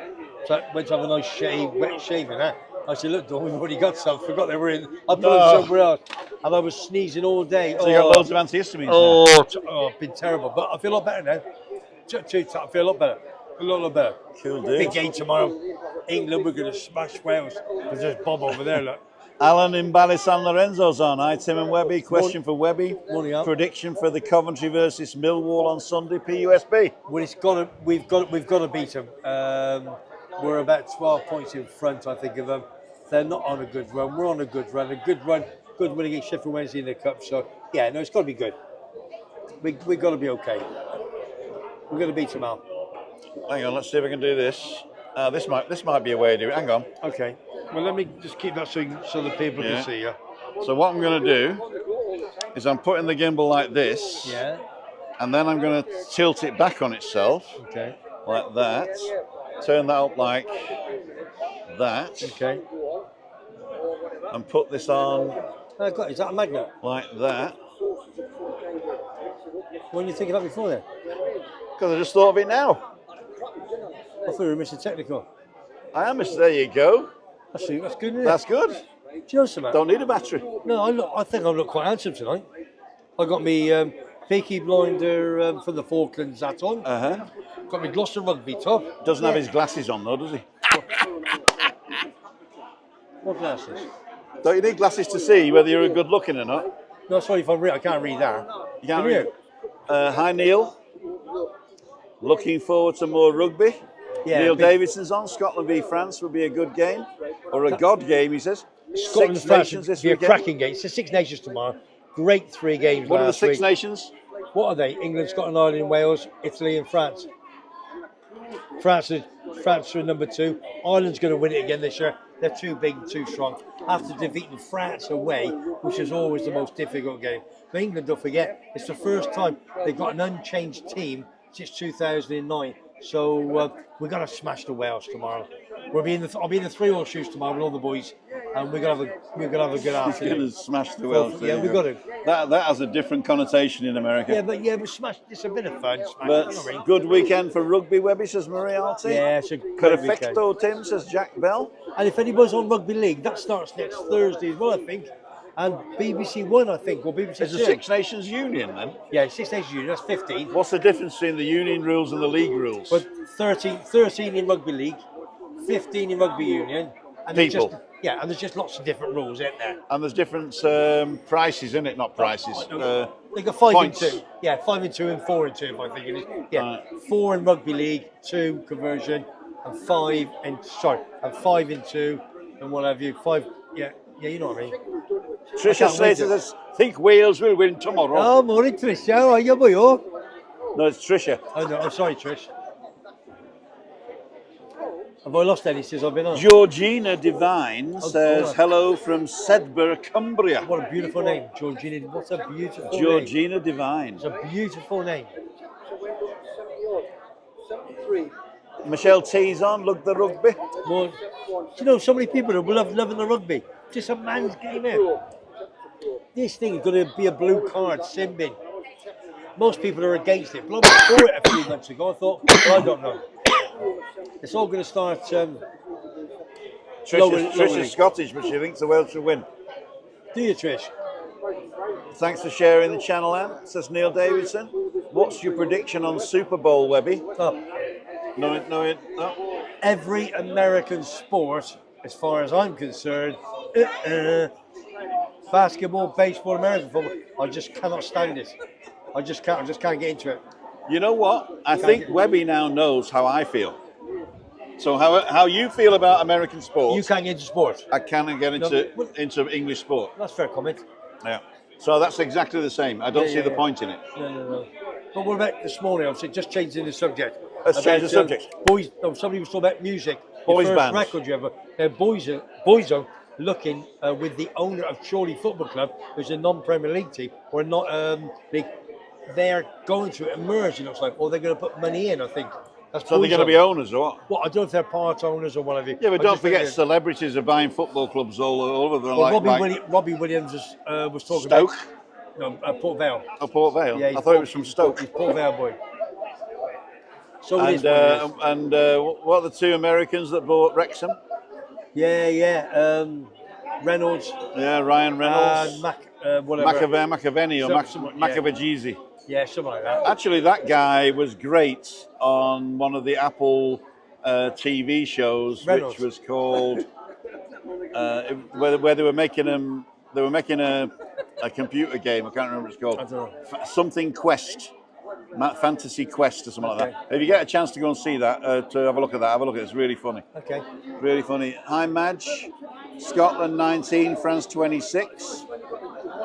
So I went to have a nice shave, wet shaving. I said, look, Dawn, we've already got some. Forgot they were in. I put them somewhere else. And I was sneezing all day. So you got loads of antihistamines Oh, it's been terrible. But I feel a lot better now. I feel a lot better. A lot better. Cool, dude. Big game tomorrow. England, we're going to smash Wales. There's just Bob over there, look. Alan in Bally San Lorenzo's on. Hi, Tim and Webby. Question for Webby. Morning, Al. Prediction for the Coventry versus Millwall on Sunday, PUSB. Well, we've got to beat them. We're about 12 points in front, I think, of them. They're not on a good run. We're on a good run. Good win against Sheffield Wednesday in the cup. So yeah, no, it's got to be good. We've got to be okay. We're going to beat them out. Hang on, let's see if I can do this. This might be a way to do it. Hang on. Okay. Well, let me just keep that so the people can see you. So what I'm going to do is I'm putting the gimbal like this. Yeah. And then I'm going to tilt it back on itself. Okay. Like that. Turn that up like that. Okay. And put this on Is that a magnet? like that. When you think of that before then? Because I just thought of it now. I thought we were missing technical. I am, there you go. That's good, isn't it? That's good. Do you know something? Don't need a battery. No, I think I look quite handsome tonight. I got me Peaky Blinder from the Falklands hat on. Uh-huh. Got me Gloucester rugby top. Doesn't have his glasses on though, does he? What glasses? Don't you need glasses to see whether you're good looking or not? No, sorry if I can't read that. You can't Can read. Hi Neil. Looking forward to more rugby. Yeah, Neil Davidson's on. Scotland v France will be a good game. Or a God game, he says. Scotland Six France Nations this will be a weekend. cracking game. It's the Six Nations tomorrow. Great 3 games What are the last Six week. Nations? What are they? England, Scotland, Ireland, Wales, Italy and France. France are number 2. Ireland's going to win it again this year. They're too big and too strong. After defeating France away, which is always the most difficult game. But England, don't forget, it's the first time they've got an unchanged team since 2009. So we've got to smash the Wales tomorrow. I'll be in the 3-all shoes tomorrow with all the boys, and we're gonna have a good afternoon. He's going to smash the Welsh. Yeah, we've got to. That has a different connotation in America. Yeah, but smash. It's a bit of fun. Smash, But you know what I mean? good weekend for rugby, Webby, says Marie Alty. Yeah, it's a great Perfecto, Tim, says Jack Bell. And if anybody's on Rugby League, that starts next Thursday as well, I think. And BBC One, I think, or BBC It's a Two. Six Nations Union then. Yeah, Six Nations Union, that's 15. What's the difference between the union rules and the league rules? But 13 in Rugby League, 15 in Rugby Union. And People. And there's just lots of different rules, isn't there? And there's different prices, isn't it? Not prices. They got 5 points. and 2. Yeah, 5 and 2 and 4 and 2, I think it is. Yeah, Right. 4 in Rugby League, 2 conversion, and 5 and 2 and what have you. 5, yeah, you know what I mean. Tricia can't wait Slater says, think Wales will win tomorrow. Oh, morning, Trish. How are you, boy? No, it's Tricia. Oh, no, I'm sorry, Trish. Have I lost any since I've been on? Georgina Divine says, God. hello from Sedbergh, Cumbria. What a beautiful name, Georgina. What a beautiful name. Georgina Divine. It's a beautiful name. Michelle T's on, look the rugby. Well, you know, so many people are loving the rugby. Just a man's game here. This thing is going to be a blue card, sin bin. Most people are against it. But I was for it a few months ago. I thought, well, I don't know. It's all going to start. Tricia's Scottish, but she thinks the Welsh will win. Do you, Trish? Thanks for sharing the channel, Anne, says Neil Davidson. What's your prediction on Super Bowl, Webby? Oh, No. every American sport, as far as I'm concerned, basketball, baseball, American football, I just cannot stand it. I just can't get into it. You know what? I think Webby now knows how I feel. So how you feel about American sports? You can't get into sport. I can't get into English sport. That's a fair comment. Yeah. So that's exactly the same. I don't see the point in it. No. But what about this morning? Obviously, just changing the subject. Let's change the subject. Boys. No, somebody was talking about music. Boys Your first bands. record you ever. Boyzone looking with the owner of Chorley Football Club, who's a non-Premier League team, or not league. They're going to emerge, it looks like, or they're going to put money in, I think. That's So they're going to be owners or what? Well, I don't know if they're part owners or whatever. Yeah, but don't forget celebrities are buying football clubs all over. Well, Robbie Williams was talking Stoke? about Port Vale. Oh, Port Vale? Yeah, I thought it was from Stoke. He's Port Vale boy. So what are the two Americans that bought Wrexham? Yeah. Reynolds. Yeah, Ryan Reynolds. McAvenny or Macavagese. Yeah, something like that. Actually, that guy was great on one of the Apple TV shows, Reynolds. which was called where they were making them. They were making a computer game. I can't remember what it's called. I don't know. Something Quest. Fantasy Quest or something like that. If you get a chance to go and see that, to have a look at that, have a look at it. It's really funny. Okay. Really funny. Hi, Madge. Scotland 19, France 26.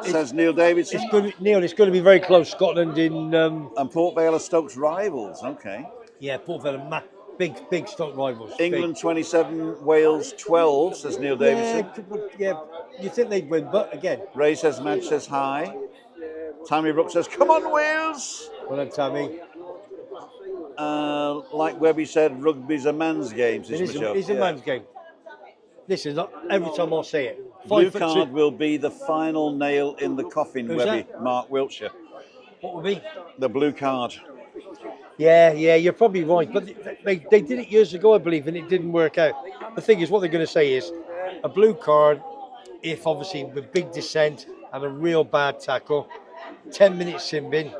Says Neil Davidson. It's going to be very close. Scotland in. And Port Vale are Stoke's rivals. Okay. Yeah, Port Vale are big Stoke rivals. England 27, Wales 12. Says Neil Davidson. Yeah, you think they'd win, but again. Ray says Madge says hi. Tammy Brooks says, "Come on, Wales." Well done, Tammy. Like Webby said, rugby's a man's game. It's a man's game. Listen, every time I say it. Blue card will be the final nail in the coffin, Who's Webby. that? Mark Wiltshire. What will be? The blue card. Yeah, you're probably right. But they did it years ago, I believe, and it didn't work out. The thing is, what they're going to say is a blue card, if obviously with big descent and a real bad tackle, 10 minutes sin bin.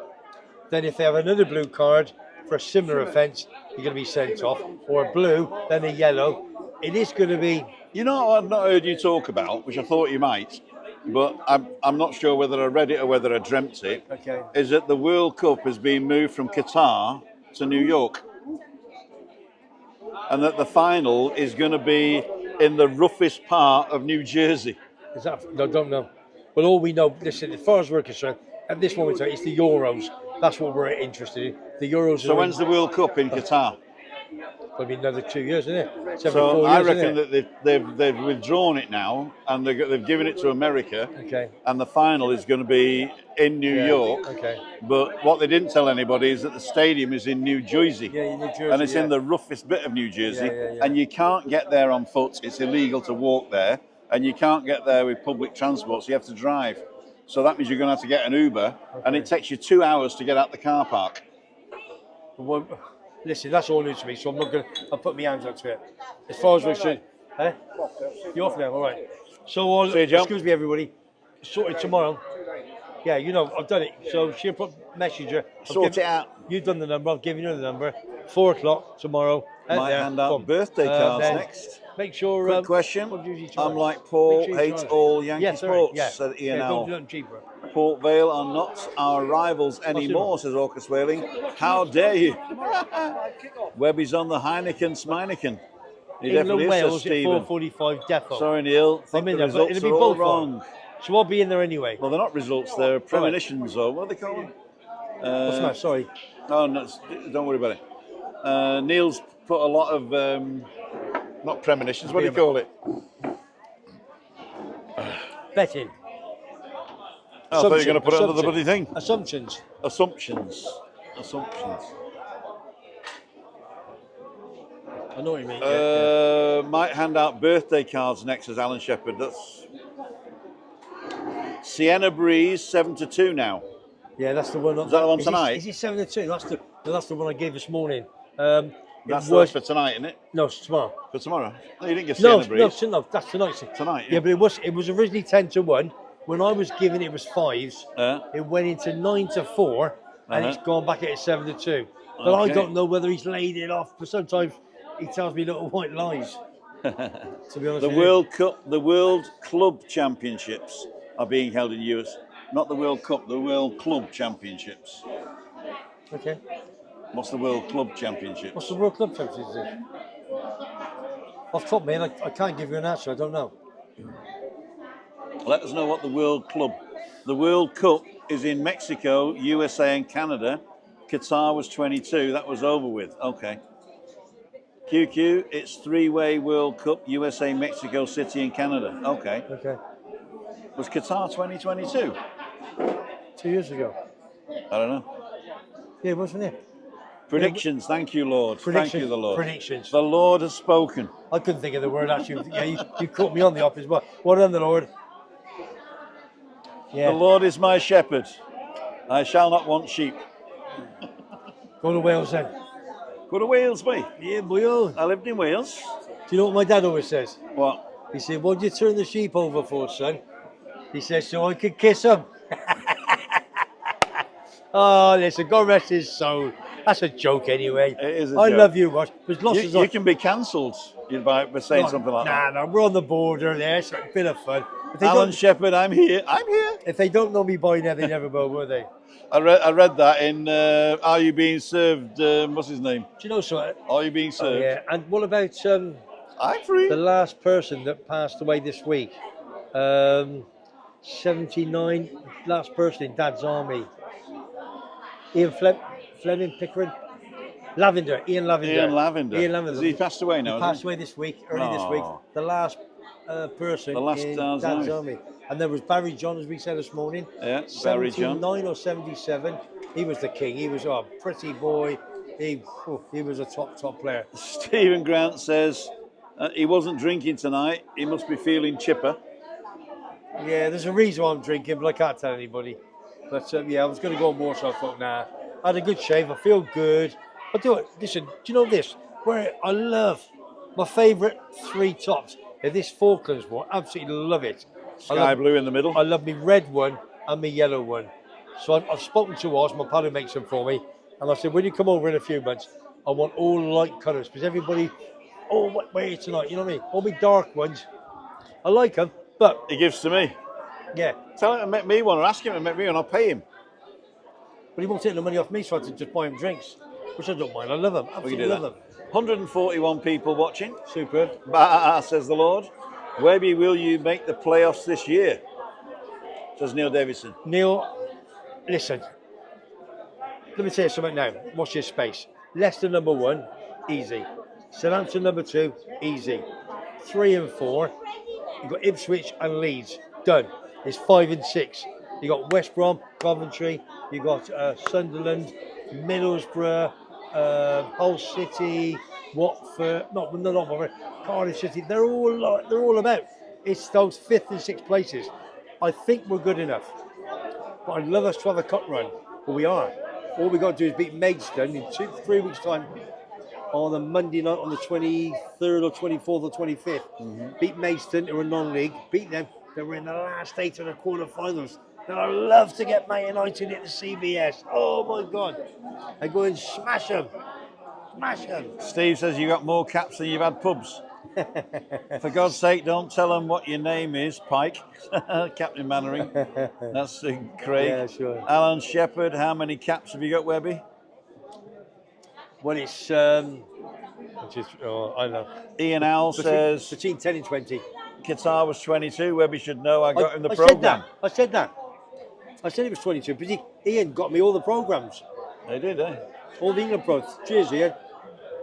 Then if they have another blue card for a similar offence, you're going to be sent off. Or a blue, then a yellow. It is going to be... You know what I've not heard you talk about, which I thought you might, but I'm not sure whether I read it or whether I dreamt it, Okay. is that the World Cup has been moved from Qatar to New York. And that the final is going to be in the roughest part of New Jersey. Is that? No, don't know. But all we know, listen, as far as we're concerned, at this moment, it's the Euros. That's what we're interested in. The Euros. So when's the World Cup in Qatar? It'll be another 2 years, isn't it? So I reckon that they've withdrawn it now, and they've given it to America. Okay. And the final is going to be in New York. Okay. But what they didn't tell anybody is that the stadium is in New Jersey. Yeah, in New Jersey. And it's in the roughest bit of New Jersey. Yeah. And you can't get there on foot. It's illegal to walk there. And you can't get there with public transport, so you have to drive. So that means you're going to have to get an Uber, and it takes you 2 hours to get out the car park. Well, listen, that's all new to me, so I'm not going to... I'll put my hands up to it. As far as we're saying... Eh? You're off now, all right. So, excuse me, everybody. Sorted tomorrow. Yeah, you know, I've done it. So she'll put messenger. Sort it out. You've done the number, I've given you the number. 4 o'clock tomorrow. Might hand out birthday cards next. Make sure... Quick question. I'm like Paul, hates all Yankee sports, said Ian Owl. Don't do nothing cheaper. Port Vale are not our rivals anymore, says Orcus Whaling. How dare you? Webby's on the Heineken Smeineken. He definitely Wales is, says Stephen. at 4:45 defo. Sorry, Neil. I think the results are all wrong. So I'll be in there anyway. Well, they're not results, they're premonitions, or what do they call them? What's that? Sorry. Oh, no, don't worry about it. Neil's put a lot of... not premonitions, what do you call it? Betting. I thought you were going to put it under the bloody thing. Assumptions. Assumptions. I know what you mean. Might hand out birthday cards next, as Alan Shepherd. That's Sienna Breeze, 7-2 now. Yeah, that's the one. Is that the one tonight? Is it 7-2? That's the one I gave this morning. That's for tonight, isn't it? No, it's tomorrow. For tomorrow? No, you didn't get Sienna Breeze. No, that's tonight. Tonight, yeah. But it was originally 10-1. When I was given it was 5s. It went into 9-4, and it's gone back at 7-2. But I don't know whether he's laid it off. But sometimes he tells me little white lies. To be honest, the World Cup, the World Club Championships are being held in US. Not the World Cup, the World Club Championships. Okay. What's the World Club Championships? What's the World Club Championships? Off the top, man, I can't give you an answer. I don't know. Let us know what the World Cup is in Mexico, USA and Canada. Qatar was 22. That was over with. Okay. QQ, it's three-way World Cup, USA, Mexico City and Canada. Okay. Okay. Was Qatar 2022? 2 years ago. I don't know. Yeah, wasn't it? Predictions, thank you, Lord. Thank you, the Lord. Predictions. The Lord has spoken. I couldn't think of the word actually. Yeah, you caught me on the office. What on the Lord? Yeah. The Lord is my shepherd. I shall not want sheep. Go to Wales then. Go to Wales, mate. Yeah, boy. I lived in Wales. Do you know what my dad always says? What? He said, "What'd you turn the sheep over for, son?" He says, "So I could kiss them." Oh, listen, God rest his soul. That's a joke anyway. It is a I joke. love you, Ross. There's lots of You can be cancelled by saying something like that. Nah, we're on the border there. It's a bit of fun. Alan Shepherd, I'm here. I'm here. If they don't know me by now, they never will, will they? I read that in Are You Being Served? What's his name? Do you know something? Are You Being Served? Yeah. And what about I'm free. the last person that passed away this week? 79, last person in Dad's army. Ian Fleming Pickering? Lavender, Ian Lavender. Ian Lavender. Ian Lavender. Has he passed away now? He passed away this week, early this week. Oh. The last person The last in Dad's Dad's army. army. And there was Barry John, as we said this morning. Yeah, Barry John. 79 or 77. He was the king. He was a pretty boy. He was a top player. Stephen Grant says he wasn't drinking tonight. He must be feeling chipper. Yeah, there's a reason why I'm drinking, but I can't tell anybody. But yeah, I was going to go on more, so I thought, nah. I had a good shave. I feel good. I do it. Listen, do you know this? Where I love my favourite three tops are this Falklands one. Absolutely love it. Sky blue in the middle. I love me red one and me yellow one. So I've spoken to Oz, my pal who makes them for me, and I said, when you come over in a few months, I want all light colours because everybody, wear it tonight. You know what I mean? All me dark ones, I like them, but He gives to me. yeah. Tell him to make me one, or ask him to make me one, I'll pay him. But he won't take the money off me, so I have to just buy him drinks, which I don't mind. I love them. We can Absolutely do love that. them. 141 people watching. Superb. Bah, says the Lord. Webby, will you make the playoffs this year? Says Neil Davidson. Neil, listen. Let me tell you something now. Watch your space. Leicester number 1, easy. Southampton number 2, easy. 3 and 4, you've got Ipswich and Leeds. Done. It's 5 and 6. You got West Brom, Coventry. You got Sunderland, Middlesbrough, Hull City, Watford. Not Watford. Cardiff City. They're all about. It's those 5th and 6th places. I think we're good enough. But I'd love us to have a cup run. But we are. All we got to do is beat Maidstone in 3 weeks' time on a Monday night on the 23rd or 24th or 25th. Beat Maidstone, who are non-league. Beat them. They were in the last 8 of the quarterfinals. And I love to get Man United at the CBS. Oh my God. I go and smash them. Smash them. Steve says you got more caps than you've had pubs. For God's sake, don't tell them what your name is, Pike. Captain Mannering. That's Craig. Yeah, sure. Alan Shepherd, how many caps have you got, Webby? Well, it's, I know. Ian Owl says Between 10 and 20. Qatar was 22. Webby should know I got him the programme. I said that. I said it was 22, but Ian got me all the programmes. They did, eh? All the England programs. Cheers, Ian.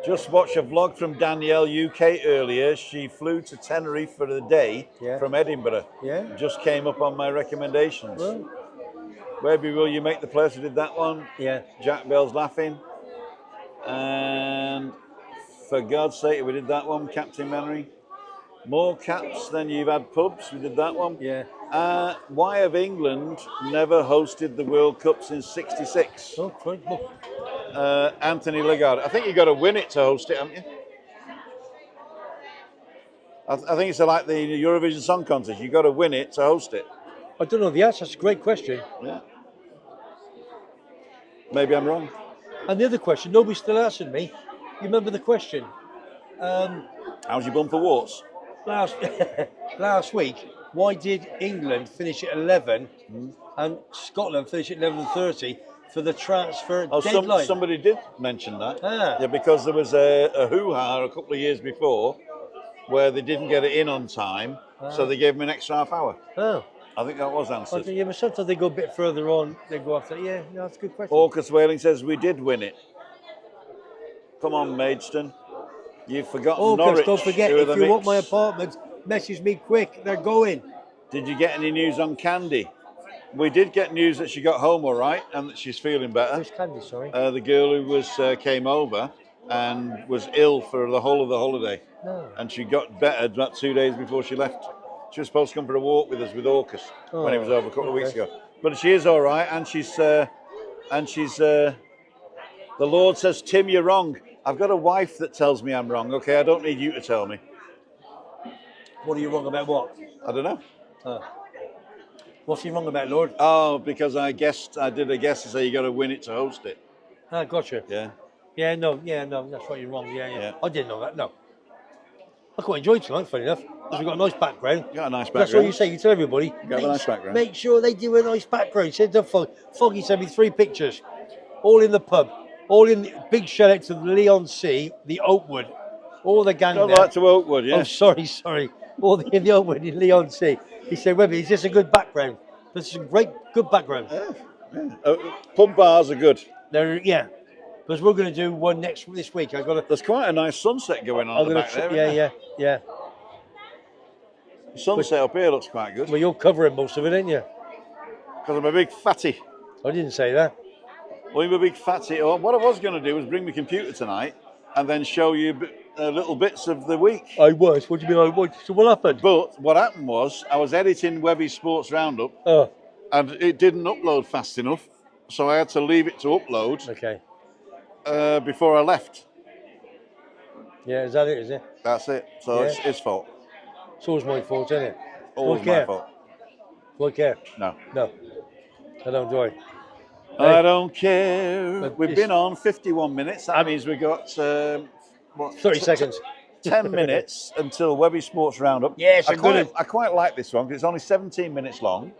Just watched a vlog from Danielle UK earlier. She flew to Tenerife for the day from Edinburgh. Yeah. Just came up on my recommendations. Well, Webby, will you make the place? We did that one. yeah. Jack Bell's laughing. And for God's sake, we did that one, Captain Mannering. More caps than you've had pubs. We did that one. Yeah. Why have England never hosted the World Cup since '66? Oh, right. Look. Anthony Lagarde. I think you've got to win it to host it, haven't you? I think it's like the Eurovision Song Contest. You've got to win it to host it. I don't know the answer. That's a great question. Yeah. Maybe I'm wrong. And the other question, nobody still answered me. You remember the question? How's your bum for warts? Last week, why did England finish at 11 and Scotland finish at 11:30 for the transfer deadline? Somebody did mention that. Ah. Yeah, because there was a hoo-ha a couple of years before where they didn't get it in on time, so they gave them an extra half hour. Oh. I think that was answered. Yeah, but sometimes they go a bit further on, they go after. Yeah, no, that's a good question. Orcus Whaling says we did win it. Come on, Maidstone. You've forgotten August, Norwich. don't forget, who are if the you want my mix. apartment, message me quick. They're going. Did you get any news on Candy? We did get news that she got home all right and that she's feeling better. Where's Candy, sorry? The girl who came over and was ill for the whole of the holiday. No. And she got better about 2 days before she left. She was supposed to come for a walk with us with Orcus when he was over a couple of weeks ago. But she is all right, and she's the Lord says, Tim, you're wrong. I've got a wife that tells me I'm wrong. Okay, I don't need you to tell me. What are you wrong about? What? I don't know. What's he wrong about, Lord? Oh, because I did a guess to say you got to win it to host it. Ah, gotcha. Yeah. Yeah, no, that's right, you're wrong. Yeah. Yeah. I didn't know that, no. I quite enjoyed tonight, funny enough, because we've got a nice background. You got a nice background. That's what you say, you tell everybody. You got a nice background. Make sure they do a nice background. He said to Foggy sent me 3 pictures, all in the pub, all in the big shout out to the Leon C, the Oakwood, all the gang Go there. back to Oakwood, yeah. Oh, sorry. All the Oakwood in Leon C. He said, Webby, is this a good background? This is a good background. Pub bars are good. Yeah. Because we're going to do one this week. There's quite a nice sunset going on at the back there. Yeah. The sunset up here looks quite good. Well, you're covering most of it, ain't you? Because I'm a big fatty. I didn't say that. Well, I'm a big fatty. Oh, what I was going to do was bring my computer tonight and then show you little bits of the week. I was. What do you mean I was? So what happened? But what happened was I was editing Webby's Sports Roundup and it didn't upload fast enough. So I had to leave it to upload before I left. Yeah, is that it, is it? That's it. So it's his fault. It's always my fault, isn't it? Always my fault. Do I care? No. I don't, do I? I don't care. But We've been on 51 minutes. That means we've got 30 seconds. 10 minutes until Webby Sports Roundup. Yes, I quite like this one because it's only 17 minutes long.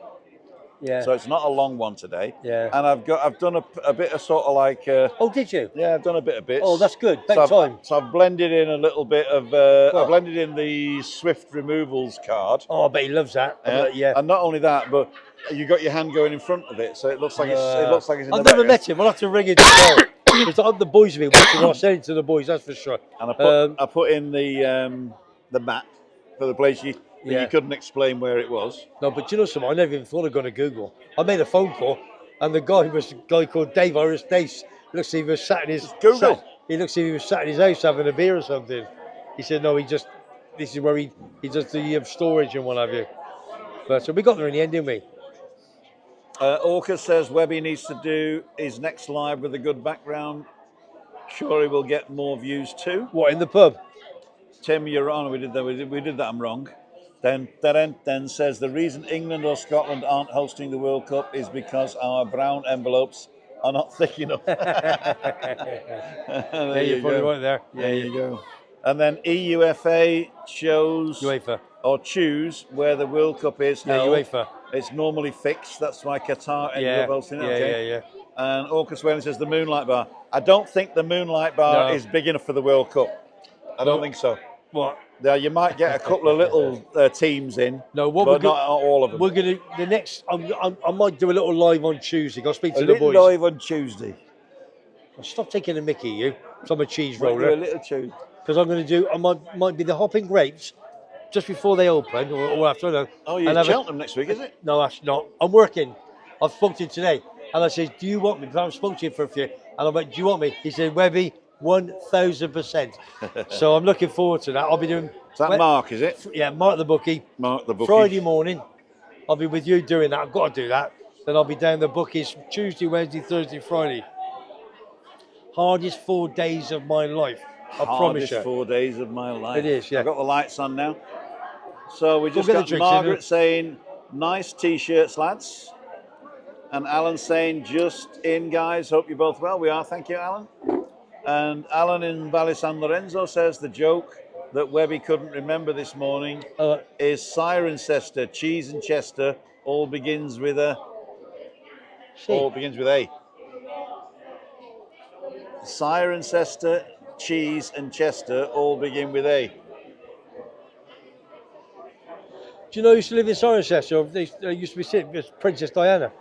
Yeah. So it's not a long one today. Yeah. And I've done a bit of sort of like. Oh, did you? Yeah, I've done a bit of bits. Oh, that's good. About time. So I've blended in a little bit of. I've blended in the Swift removals card. Oh, I bet he loves that. Yeah. And not only that, but you got your hand going in front of it, so it looks like it's in I've the never back. met him. I'll have to ring it tomorrow. Because the boys have been watching. I'll send it to the boys, that's for sure. And I put in the map for the place you couldn't explain where it was. No, but you know something? I never even thought of going to Google. I made a phone call, and the guy was a guy called Dave Irish Dace. Looks like he was sat in his Google. He looks like he was sat in his house having a beer or something. He said, "No, this is where he does the storage and what have you." But so we got there in the end, didn't we? Orca says Webby needs to do his next live with a good background. Sure, he will get more views too. What, in the pub? Tim, you're on. We did that. I'm wrong. Then says the reason England or Scotland aren't hosting the World Cup is because our brown envelopes are not thick enough. You're probably right there. There you go. And then EUFA choose where the World Cup is held. UEFA. It's normally fixed. That's why Qatar ended up hosting it. Yeah. And Orcus Wayne says the Moonlight Bar. I don't think the Moonlight Bar is big enough for the World Cup. I don't think so. What? Yeah, you might get a couple of little teams in. No, but not all of them. We're gonna I might do a little live on Tuesday. I'll speak to the boys. Live on Tuesday. Stop taking a mickey, you. I'm a cheese roller. A little Tuesday. Because I'm going to do. I might be the Hopping Grapes just before they open or after. I don't know. Oh, you're in Cheltenham next week, is it? No, that's not. I'm working. I've spoken to him today, and I said, "Do you want me?" Because I've spoken to him for a few, and I went, "Do you want me?" He said, "Webby, 1,000%." So I'm looking forward to that. I'll be doing. Is that Mark? Is it? Yeah, Mark the bookie. Mark the bookie. Friday morning, I'll be with you doing that. I've got to do that. Then I'll be down the bookies Tuesday, Wednesday, Thursday, Friday. Hardest 4 days of my life. I promise you. 4 days of my life. It is, yeah. I've got the lights on now. So we just We'll got Margaret saying, nice t-shirts, lads. And Alan saying, just in, guys. Hope you're both well. We are. Thank you, Alan. And Alan in Valle San Lorenzo says the joke that Webby couldn't remember this morning is Cirencester, cheese and Chester, all begins with a... All begins with A. Cirencester, cheese and Chester all begin with A. Do you know who used to live in Cirencester? They used to be sitting with Princess Diana.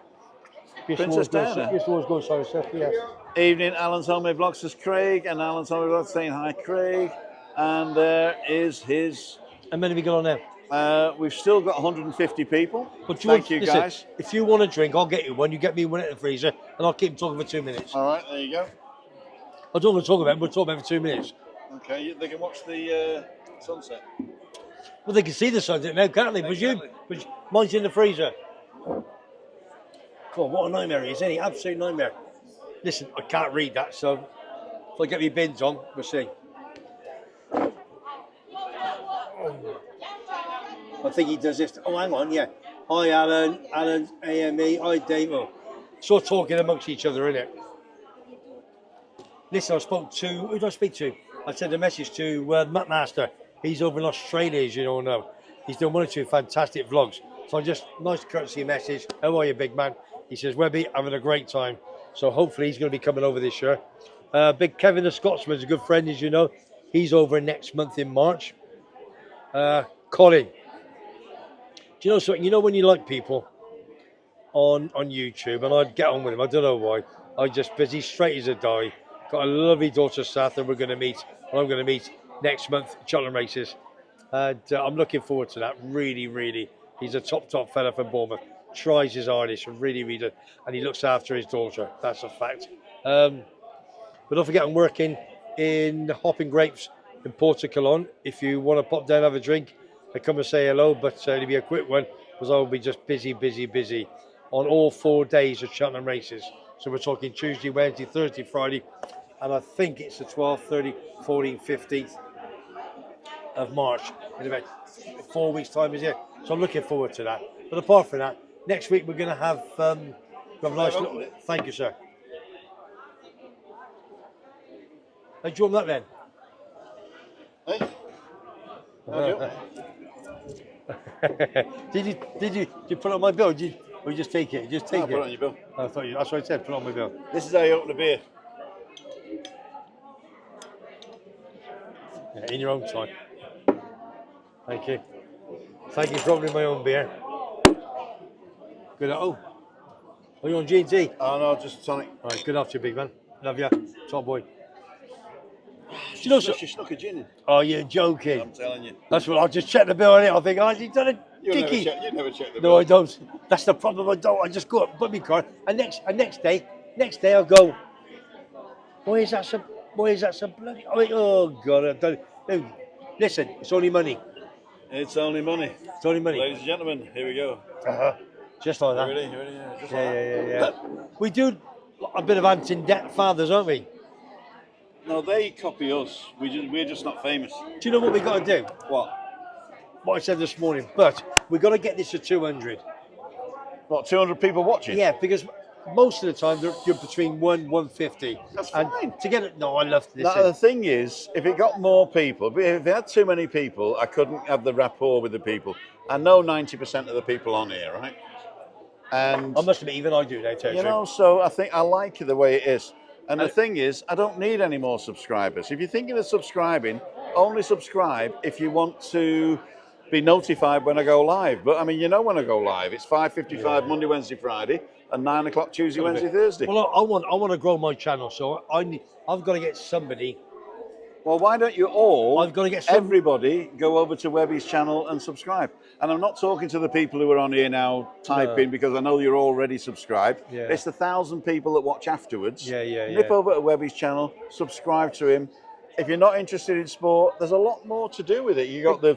Princess Diana? Used to always go to Cirencester, yes. Evening, Alan's Homemade Vlogs says Craig, and Alan's Homemade Vlogs saying hi, Craig. And there is his. How many have we got on there? We've still got 150 people. But Thank you, listen, guys. if you want a drink, I'll get you one. You get me one at the freezer, and I'll keep talking for 2 minutes. All right, there you go. I don't want to talk about it, we'll talk about it for 2 minutes. Okay, they can watch the sunset. Well, they can see the sunset now, can't they? Exactly. But mine's in the freezer. God, what a nightmare it is, isn't it? Absolute nightmare. Listen, I can't read that, so if I get my bins on, we'll see. I think he does this. Oh, hang on, yeah. Hi, Alan, AME, hi, Dave. Oh, sort of talking amongst each other, innit? Listen, I spoke to, who did I speak to? I sent a message to Matt Master. He's over in Australia, as you all know. He's done 1 or 2 fantastic vlogs. So just nice courtesy message. How are you, big man? He says, Webby, having a great time. So hopefully he's going to be coming over this year. Big Kevin the Scotsman is a good friend, as you know. He's over next month in March. Colin. Do you know something? You know when you like people on YouTube, and I'd get on with him. I don't know why. I just busy, straight as a die. Got a lovely daughter, Seth, and we're going to meet. And I'm going to meet next month, Cheltenham Races. And I'm looking forward to that. Really, really. He's a top fella from Bournemouth. Tries his hardest, really, really does. And he looks after his daughter. That's a fact. But don't forget, I'm working in Hopping Grapes in Porto Colon. If you want to pop down, have a drink, and come and say hello. But it'll be a quick one, because I will be just busy on all 4 days of Cheltenham Races. So we're talking Tuesday, Wednesday, Thursday, Friday. And I think it's the 12th, 13th, 14th, 15th of March. In about 4 weeks' time, is it? So I'm looking forward to that. But apart from that, next week we're going to have a nice little... Thank you, sir. Hey, do you want that then? Hey? Did you put it on my bill? Or you just take it? Just take it. Put it on your bill. I thought that's what I said. Put it on my bill. This is how you open a beer. Yeah, in your own time. Thank you. Thank you for opening my own beer. Good. Oh, are you on G&T? Oh no, just tonic. Right. Good after you, big man. Love you, top boy. Do you know She snuck a gin in. Oh, you're joking. I'm telling you. That's what I just checked the bill on it. I think, oh, has he done a You dicky? never check the bill. No, I don't. That's the problem. I don't. I just go up, put my card, and next day I'll go. Why is that so bloody? Oh God, I don't. No, listen, it's only money. It's only money. It's only money. Ladies and gentlemen, here we go. Just like that. Ready? Yeah, just like Yeah. We do a bit of anti-debt fathers, aren't we? No, they copy us. We're just not famous. Do you know what we got to do? What? What I said this morning. But we got to get this to 200. What? 200 people watching? Yeah, because most of the time you're between 150. That's and fine. To get it, no, I love this. The thing is, if it got more people, if it had too many people, I couldn't have the rapport with the people. I know 90% of the people on here, right? And I must admit, even I do now, too. you know, so I think I like it the way it is. And the thing is, I don't need any more subscribers. If you're thinking of subscribing, only subscribe if you want to be notified when I go live. But I mean, you know when I go live, it's 5:55 Monday, Wednesday, Friday, and 9 o'clock Tuesday, Wednesday, Thursday. Well, I want to grow my channel, so I've got to get somebody. Well, why don't you all, I've got to get everybody, go over to Webby's channel and subscribe? And I'm not talking to the people who are on here now typing, because I know you're already subscribed. Yeah. It's the 1,000 people that watch afterwards. Yeah. Nip over to Webby's channel, subscribe to him. If you're not interested in sport, there's a lot more to do with it. You got the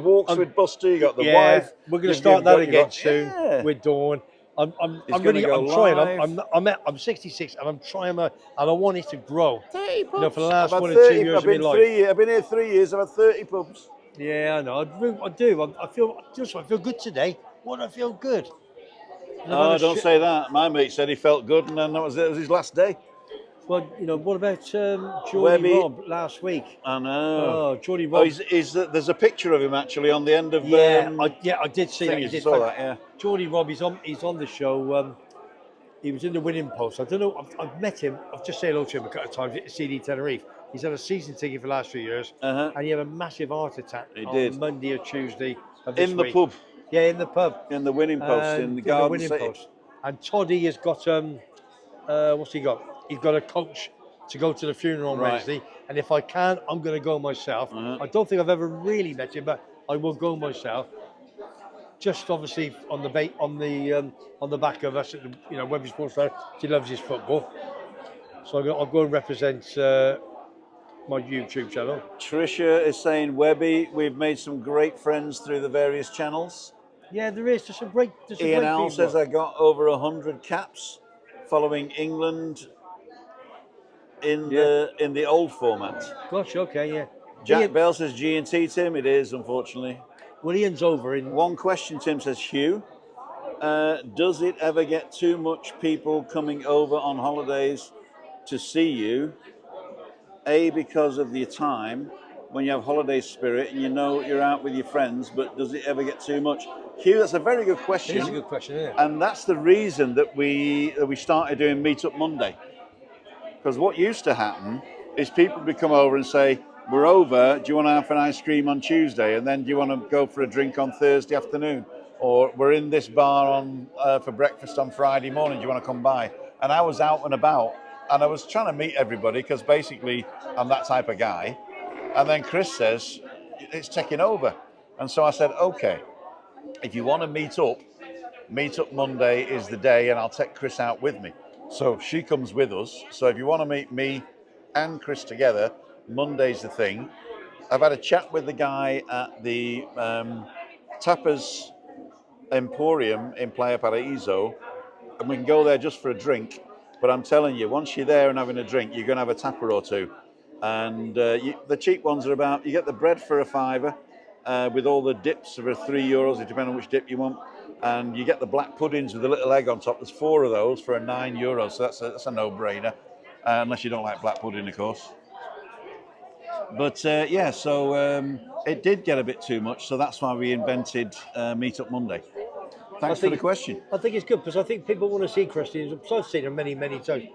walks with Buster, you got the wife. We're going to start that again soon with Dawn. I'm trying. I'm 66 and I'm trying and I want it to grow. 30 pubs. You know, for the last 1 or 2 30, years of my life. I've been here 3 years. I've had 30 pubs. Yeah, I know. I do. I feel good today. What I feel good. Oh, don't say that. My mate said he felt good, and then that was his last day. Well, you know, what about Geordie Webby. Rob last week? I know. Oh, Geordie Rob. There's a picture of him actually on the end of. I did see that. You saw that, yeah. Geordie Rob, he's on the show. He was in the winning post. I don't know. I've met him. I've just said hello to him a couple of times at CD Tenerife. He's had a season ticket for the last few years, and he had a massive heart attack on Monday or Tuesday of this week. In the pub. Yeah, in the pub. In the winning post, in the Garden City. Post. And Toddy has got what's he got? He's got a coach to go to the funeral on Right. Wednesday, and if I can, I'm going to go myself. I don't think I've ever really met him, but I will go myself. Just obviously on the back of us, Webby Sports Club. He loves his football, so I'll go and represent my YouTube channel. Tricia is saying, Webby, we've made some great friends through the various channels. Yeah, there is. There's some great Ian Al people. says I got over 100 caps following England in the old format. Gosh, okay, yeah. Jack Bell says G&T, Tim. It is, unfortunately. Well, Ian's over in... One question, Tim says, Hugh, does it ever get too much people coming over on holidays to see you? A, because of the time, when you have holiday spirit and you know you're out with your friends, but does it ever get too much? Hugh, that's a very good question. It is a good question, isn't it? And that's the reason that we started doing Meetup Monday. Because what used to happen is people would come over and say, we're over, do you want to have an ice cream on Tuesday? And then do you want to go for a drink on Thursday afternoon? Or we're in this bar for breakfast on Friday morning, do you want to come by? And I was out and about, and I was trying to meet everybody, because basically I'm that type of guy. And then Chris says, it's taking over. And so I said, okay, if you want to meet up Monday is the day, and I'll take Chris out with me. So she comes with us. So if you want to meet me and Chris together, Monday's the thing. I've had a chat with the guy at the Tapas Emporium in Playa Paraíso, and we can go there just for a drink. But I'm telling you, once you're there and having a drink, you're going to have a tapper or two. And the cheap ones are you get the bread for a £5, with all the dips for €3, depending on which dip you want. And you get the black puddings with a little egg on top. There's 4 of those for €9, so that's a no-brainer, unless you don't like black pudding, of course. But so it did get a bit too much, so that's why we invented Meetup Monday. Thanks for the question. I think it's good, because I think people want to see Christine. I've seen her many, many times.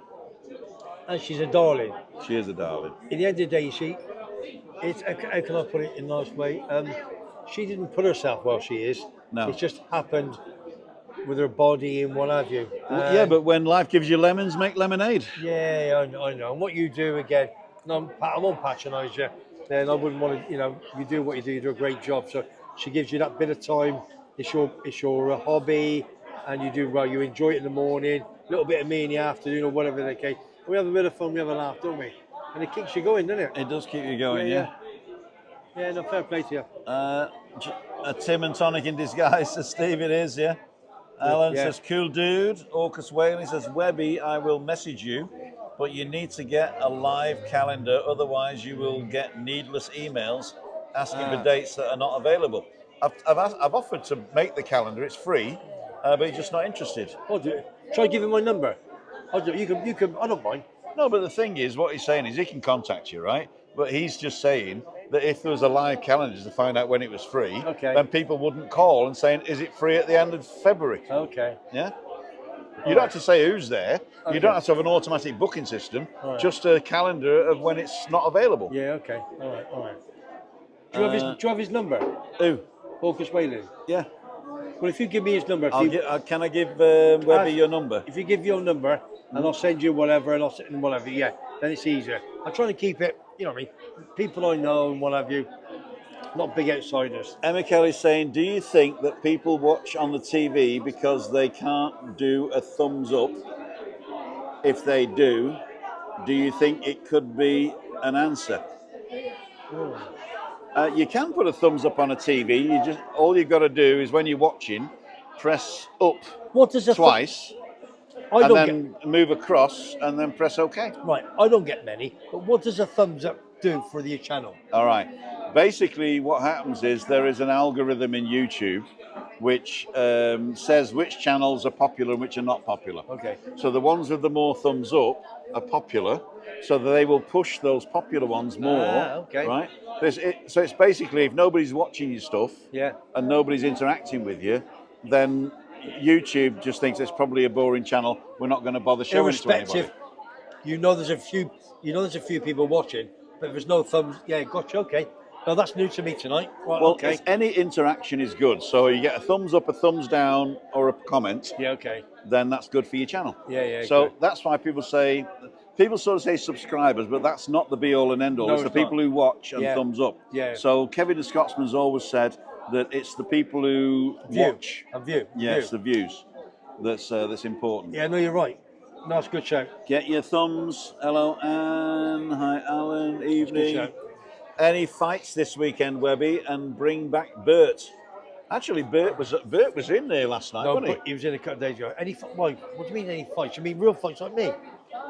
And she's a darling. She is a darling. At the end of the day, how can I put it in a nice way? She didn't put herself where she is. No. It just happened with her body and what have you. Yeah, but when life gives you lemons, make lemonade. Yeah, I know. And what you do, again, I won't patronise you. Then I wouldn't want to, you do what you do a great job. So she gives you that bit of time. It's your hobby, and you do well. You enjoy it in the morning, a little bit of me in the afternoon or whatever the case. We have a bit of fun, we have a laugh, don't we? And it keeps you going, doesn't it? It does keep you going, yeah. Yeah, no, fair play to you. A Tim and tonic in disguise, says Steve, it is, yeah. Alan says, cool dude. Orcus Whaley says, Webby, I will message you, but you need to get a live calendar, otherwise you will get needless emails asking for dates that are not available. I've offered to make the calendar, it's free, but he's just not interested. I'll do it. Try give him my number. I'll do it. You can, I don't mind. No, but the thing is, what he's saying is he can contact you, right? But he's just saying that if there was a live calendar to find out when it was free, then people wouldn't call and saying, is it free at the end of February? Okay. Yeah? You don't have to say who's there. Okay. You don't have to have an automatic booking system. Right. Just a calendar of when it's not available. Yeah, okay. All right. Do you have his number? Who? Orcus Whaley. Yeah. Well, if you give me his number... can I give Webby your number? If you give your number, and I'll send you whatever, and I'll send whatever, then it's easier. I'm trying to keep it, you know what I mean, people I know and what have you, not big outsiders. Emma Kelly's saying, do you think that people watch on the TV because they can't do a thumbs up? If they do you think it could be an answer? You can put a thumbs up on a TV. All you've got to do is when you're watching, press up twice, and then move across, and then press OK. Right, I don't get many, but what does a thumbs up do for the channel? All right. Basically, what happens is there is an algorithm in YouTube which says which channels are popular and which are not popular. Okay. So the ones with the more thumbs up are popular, so that they will push those popular ones more. Okay. Right. So it's basically, if nobody's watching your stuff, and nobody's interacting with you, then YouTube just thinks it's probably a boring channel. We're not going to bother showing it to anybody. There's a few people watching, but if there's no thumbs, gotcha, okay. No, that's new to me tonight. Right, well, okay. Any interaction is good. So you get a thumbs up, a thumbs down, or a comment. Yeah, okay. Then that's good for your channel. Yeah. So that's why people say, people sort of say subscribers, but that's not the be all and end all. No, it's the it's not. people who watch and Yeah. thumbs up. Yeah. So Kevin the Scotsman's always said that it's the people who watch. A view. Yeah, View. it's the views that's important. Yeah, no, you're right. No, it's a good show. Get your thumbs. Hello, Anne. Hi, Alan. Evening. show. Any fights this weekend, Webby? And bring back Bert. Actually, Bert was in there last night, No, wasn't but he was in a couple of days ago. What do you mean any fights? You mean real fights like me?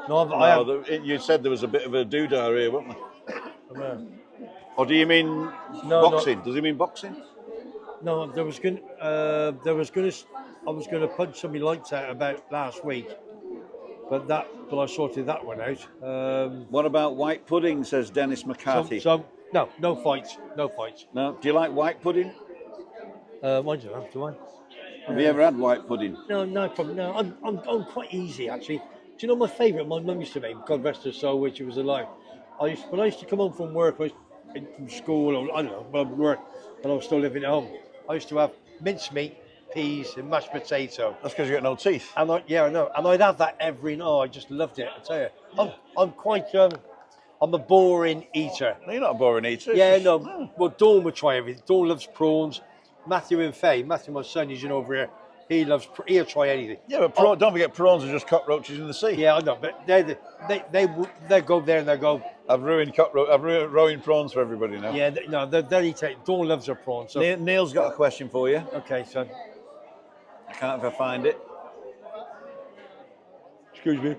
No, I have. You said there was a bit of a doodah here, wasn't there? Or do you mean No, boxing? Does he mean boxing? No, I was going to punch somebody lights out about last week, but I sorted that one out. What about white pudding? Says Dennis McCarthy. No fights. No. Do you like white pudding? Why do I? Do I? Have you ever had white pudding? No problem. No, I'm quite easy actually. Do you know my favourite? My mum used to make, God rest her soul, when she was alive. When I used to come home from work, from school, or I don't know, when I work, when I was still living at home, I used to have mincemeat, peas, and mashed potato. That's because you got no teeth. And I know, and I'd have that every night. I just loved it. I tell you, I'm quite. I'm a boring eater. No, you're not a boring eater. Yeah, no. Well, Dawn would try everything. Dawn loves prawns. Matthew and Faye. Matthew, my son, he's in over here. He'll try anything. Yeah, but don't forget prawns are just cockroaches in the sea. Yeah, I know, but they go there and they go. I've ruined rowing prawns for everybody now. Yeah, they'll eat it. Dawn loves her prawns. So. Neil's got a question for you. Okay, son. I can't if I find it. Excuse me.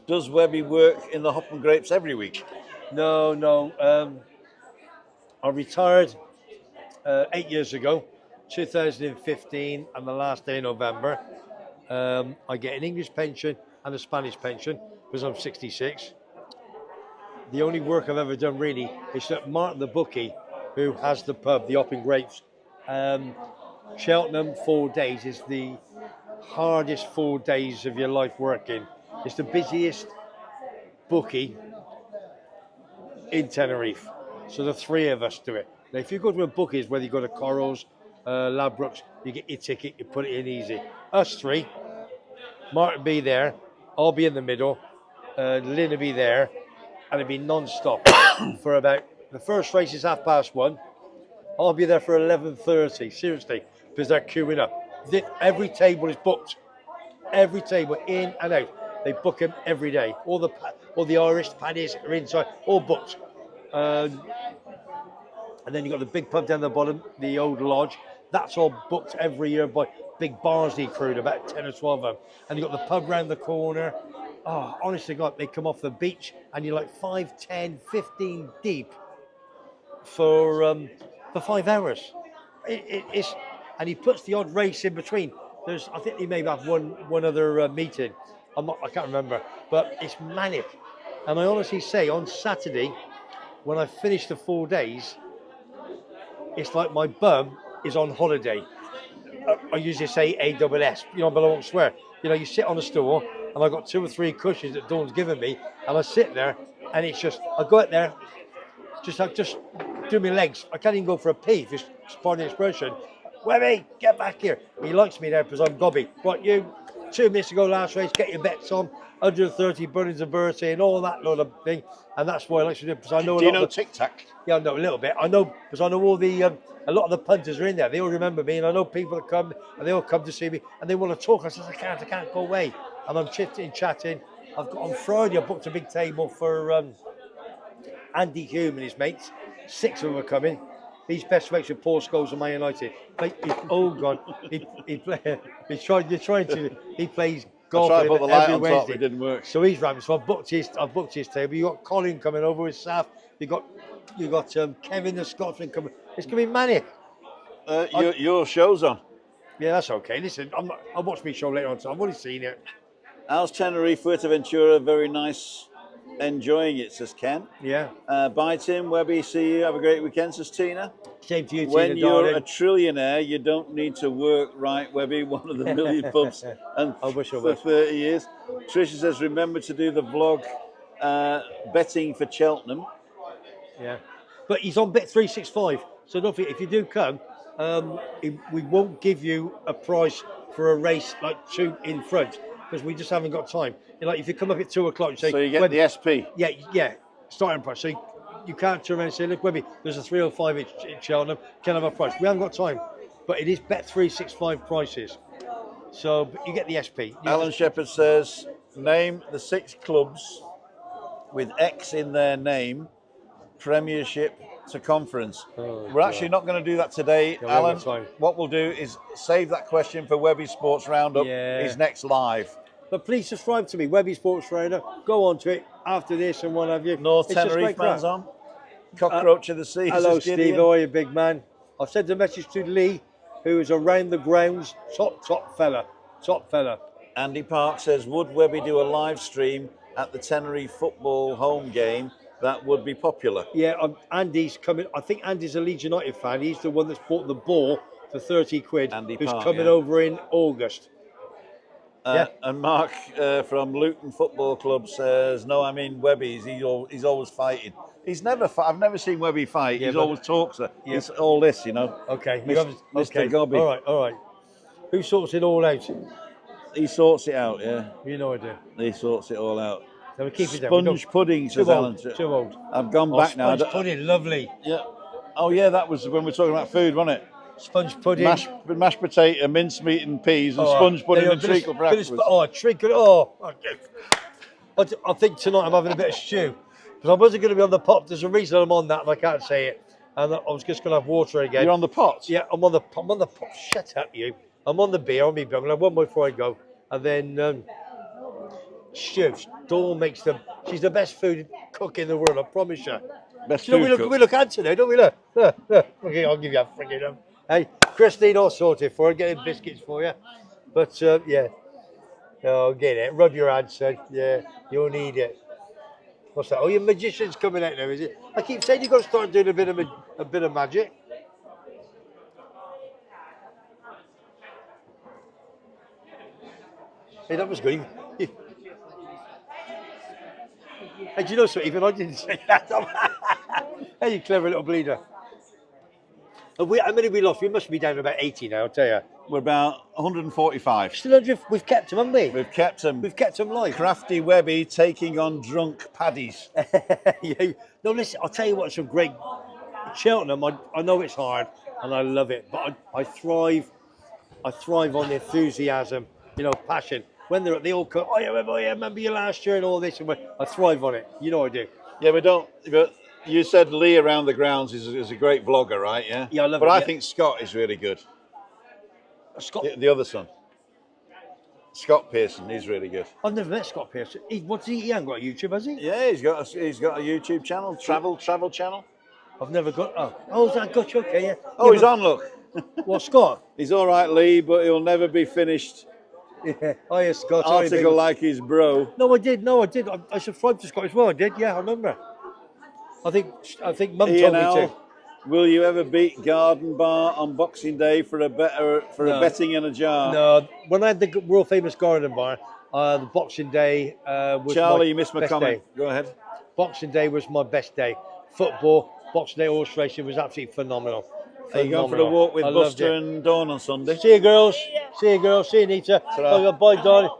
Does Webby work in the hop and grapes every week? No. I retired 8 years ago, 2015, and the last day of November. I get an English pension and a Spanish pension because I'm 66. The only work I've ever done really is that Mark the bookie, who has the pub, the Hop and Grapes. Cheltenham 4 days is the hardest 4 days of your life working. It's the busiest bookie in Tenerife. So the three of us do it. Now, if you go to a bookies, whether you go to Corals, Ladbrokes, you get your ticket, you put it in easy. Us three, Mark will be there, I'll be in the middle, Lynn will be there, and it'll be non-stop for about, the first race is 1:30. I'll be there for 11:30, seriously, because they're queuing up. Every table is booked. Every table, in and out. They book them every day. All the Irish paddies are inside, all booked. And then you've got the big pub down the bottom, the old lodge. That's all booked every year by big Barnsley crew, about 10 or 12 of them. And you've got the pub round the corner. Oh, honest to God, they come off the beach and you're like 5, 10, 15 deep for 5 hours. And he puts the odd race in between. I think he may have one other meeting. I can't remember, but it's manic. And I honestly say, on Saturday, when I finish the 4 days, it's like my bum is on holiday. I usually say AWS, but I won't swear. You sit on a stool, and I've got 2 or 3 cushions that Dawn's given me, and I sit there, and it's just, I go out there, just do my legs. I can't even go for a pee, if it's pardon the expression. Webby, get back here. He likes me there because I'm gobby. Right, you, 2 minutes ago last race, get your bets on, 130 burnings of birthday and all that lot of thing. And that's why I like to do it, because I know Do you know Tic Tac? Yeah, I know a little bit. I know, because I know all the, a lot of the punters are in there. They all remember me, and I know people that come, and they all come to see me, and they want to talk. I said, I can't go away. And I'm chatting. On Friday, I booked a big table for Andy Hume and his mates. 6 of them are coming. He's best mates with Paul Scholes and Man United. Oh God, he plays golf every Wednesday. It didn't work. So he's ramping. So I've booked his table. You got Colin coming over with Saf. You got Kevin the Scotsman coming. It's gonna be manic. Your show's on. Yeah, that's okay. Listen, I'll watch my show later on. So I've already seen it. How's Tenerife, Fuerteventura? Very nice. Enjoying it, says Ken. Yeah. Bye, Tim. Webby, see you. Have a great weekend, says Tina. Same to you, When Tina, you're darling. a trillionaire, you don't need to work, right, Webby? One of the million pubs and I wish I for was. 30 years. Tricia says, remember to do the vlog betting for Cheltenham. Yeah. But he's on Bet365. So don't forget, if you do come, we won't give you a price for a race like 2 in front. because we just haven't got time. Like if you come up at 2 o'clock, you say, So you get Webby, the SP. yeah, starting price. So you can't turn around and say, look, Webby, there's a 305 in Cheltenham, can I have a price? We haven't got time, but it is Bet365 prices. So but you get the SP. Alan Shepherd says, name the 6 clubs with X in their name, Premiership to Conference. We're actually not going to do that today, No, Alan. time. What we'll do is save that question for Webby Sports Roundup. His next live. But please subscribe to me, Webby Sports Trainer. Go on to it after this and what have you. North It's just Tenerife great man's crap. on. Cockroach of the Sea. Hello, says Steve. Gideon. How are you, big man? I've sent a message to Lee, who is around the grounds. Top fella. Andy Park says, would Webby do a live stream at the Tenerife football home game? That would be popular. Yeah, Andy's coming. I think Andy's a Leeds United fan. He's the one that's bought the ball for 30 quid. Andy who's Park, coming yeah. over in August. And Mark from Luton Football Club says, no, I mean Webby, he's always fighting. I've never seen Webby fight. Yeah, He's but- always talks. Yeah. It's all this, you know. Okay, Mr. okay. Gobby. All right. Who sorts it all out? He sorts it out, yeah. You know I do. He sorts it all out. So we keep it down. We Sponge don't- pudding, says Too Alan. old. Too old. I've gone back now. Sponge pudding, lovely. Yeah. Oh, yeah, that was when we were talking about food, wasn't it? Sponge pudding. Mashed potato, mincemeat and peas, and sponge pudding and treacle for afterwards. Treacle. I think tonight I'm having a bit of stew. Because I wasn't going to be on the pot. There's a reason I'm on that and I can't say it. And I was just going to have water again. You're on the pot? Yeah, I'm on the pot. Shut up, you. I'm on the beer. I'm going to have one more before I go. And then stew. Dawn makes them. She's the best food cook in the world, I promise you. Best You know, food cook. we look handsome there, don't we? Look. Okay, I'll give you a friggin' Hey, Christine, I'll sort it for her. Getting biscuits for you. But yeah. Oh, get it. Rub your hands, son. Yeah, you'll need it. What's that? Oh, your magician's coming out now, is it? I keep saying you've got to start doing a bit of magic. Hey, that was good. Hey, do you know something? Even I didn't say that. Hey, you clever little bleeder. How many we lost? We must be down to about 80 now, I'll tell you. We're about 145. Still 100. We've kept them, haven't we? We've kept them. We've kept them live. Crafty Webby taking on drunk paddies. Yeah. No, listen, I'll tell you what, some great Cheltenham. I know it's hard and I love it, but I thrive on the enthusiasm, passion. When they all come, I remember you last year and all this, and I thrive on it. You know I do. Yeah, we don't. But you said Lee around the grounds is a great vlogger, right? Yeah. Yeah, I love but it, I yeah. think Scott is really good. Scott, The other son, Scott Pearson, he's really good. I've never met Scott Pearson. He hasn't got a YouTube, has he? Yeah, he's got a YouTube channel, travel channel. I've never got. Oh, is that gotcha? Okay, yeah. Oh, he's on. Look, What, Scott? he's all right, Lee, but he'll never be finished. Yeah. Oh, yeah, Scott. Sorry, Article big- like his bro. No, I did. I subscribed to Scott as well. I did. Yeah, I remember. I think Mum told Ian me to. L, will you ever beat Garden Bar on Boxing Day for a betting in a jar? No, when I had the world famous Garden Bar, the Boxing Day was Charlie, you missed my best comment. day. Go ahead. Boxing Day was my best day. Football, Boxing Day horse racing was absolutely phenomenal. Are you going for the walk with I loved Buster it. and Dawn on Sunday? See you, girls. See you, girls. See you, Nita. Ta-ra. Bye, darling.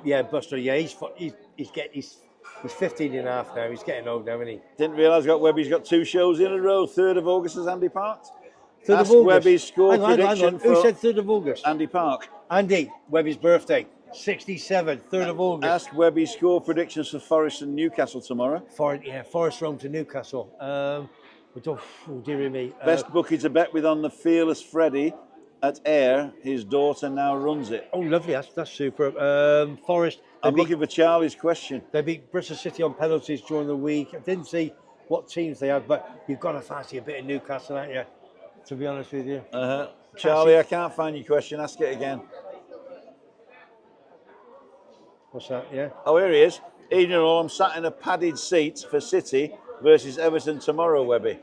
Yeah, Buster. Yeah, he's 15 and a half now. He's getting old now, isn't he? Didn't realise Webby's got 2 shows in a row. 3rd of August is Andy Park. 3rd Ask of August. Webby's score Hang on. prediction Who for said 3rd of August? Andy Park. Andy, Webby's birthday. 67, 3rd of August. Ask Webby's score predictions for Forest and Newcastle tomorrow. Forest Rome to Newcastle. Dear me. Best bookie to bet with on the fearless Freddie at Ayr. His daughter now runs it. Oh, lovely. That's super. Forest. I'm looking for Charlie's question. They beat Bristol City on penalties during the week. I didn't see what teams they had, but you've got to fancy a bit of Newcastle, haven't you? To be honest with you. Charlie, I can't find your question. Ask it again. What's that? Yeah. Oh, here he is. Evening all, I'm sat in a padded seat for City versus Everton tomorrow, Webby.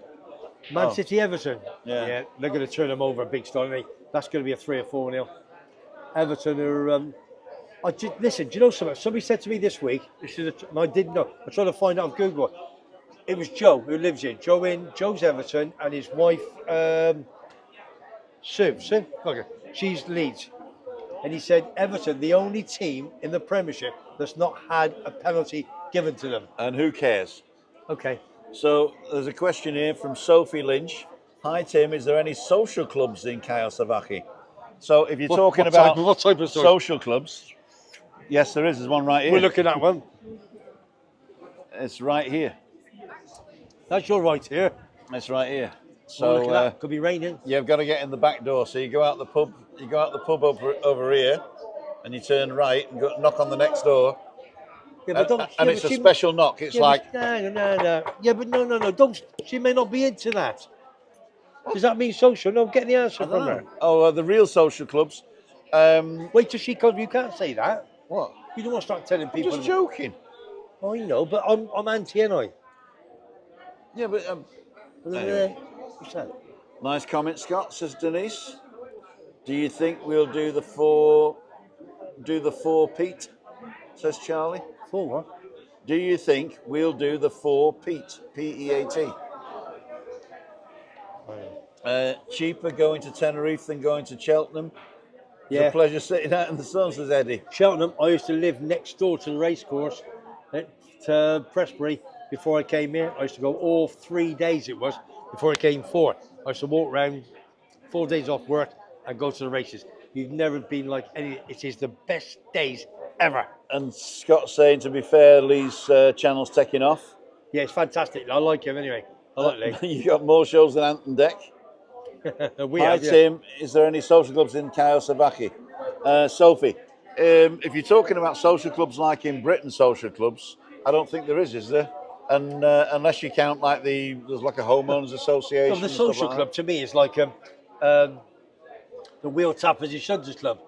Man City Everton. Yeah. They're going to turn them over a big style. That's going to be a 3 or 4-0. Everton are. Listen, do you know something? Somebody said to me this week, and I didn't know. I tried to find out on Google. It was Joe who lives in. Joe's Everton, and his wife, Sue. Okay. She's Leeds. and he said Everton, the only team in the Premiership that's not had a penalty given to them. And who cares? Okay. So there's a question here from Sophie Lynch. Hi Tim, is there any social clubs in Kayosavaki? So if you're talking about what type of social clubs, yes, there is. There's one right here. We're looking at one. It's right here. That's your right here. It's right here. So could be raining. You've got to get in the back door. So you go out the pub. You go out the pub over here, and you turn right and go, knock on the next door. Yeah, but and it's a special knock. It's like no. Yeah, but no. Don't. She may not be into that. Does that mean social? No, get the answer from her. Oh, the real social clubs. Wait till she comes. You can't say that. What? You don't want to start telling people. I'm just joking. Oh, I know, but I'm anti, ain't I? Yeah, but anyway. What's that? Nice comment, Scott, says Denise. Do you think we'll do the four Pete? Says Charlie. For what? Do you think we'll do the four Pete? P-E-A-T. Cheaper going to Tenerife than going to Cheltenham. It's a pleasure sitting out in the sun, says Eddie. Cheltenham, I used to live next door to the racecourse at Prestbury before I came here. I used to go all 3 days it was before I came 4. I used to walk around 4 days off work and go to the races. You've never been like any. It is the best days ever. And Scott's saying, to be fair, Lee's channel's taking off. Yeah, it's fantastic. I like him anyway. I like Lee. You got more shows than Ant and Deck. Hi Tim, is there any social clubs in Kayosavaki? Sophie, if you're talking about social clubs like in Britain, social clubs, I don't think there is there? And unless you count like there's like a homeowners association. Well, the social club to me is like the Wheel Tappers and Shudders Club.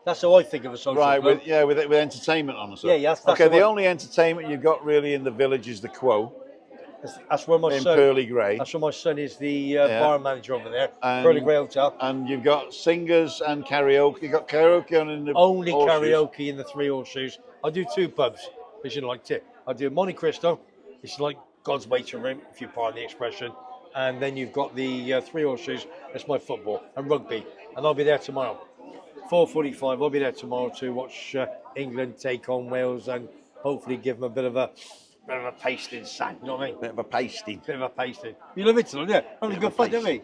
That's how I think of a social club. Right, with entertainment on us. Yeah, that's okay, the only entertainment you've got really in the village is the Quo. That's where my in son. Pearly Grey. That's where my son is the bar manager over there. Pearly Grey Hotel. And you've got singers and karaoke. You've got karaoke on in the only karaoke in the 3 Horseshoes. I do 2 pubs, as you like to. I do Monte Cristo. It's like God's waiting room, if you pardon the expression. And then you've got the 3 Horseshoes. That's my football and rugby. And I'll be there tomorrow. 4:45. I'll be there tomorrow to watch England take on Wales and hopefully give them a bit of a pasting, son. You know what I mean? Bit of a pasting. You love it, don't you? Having a good fun, don't we?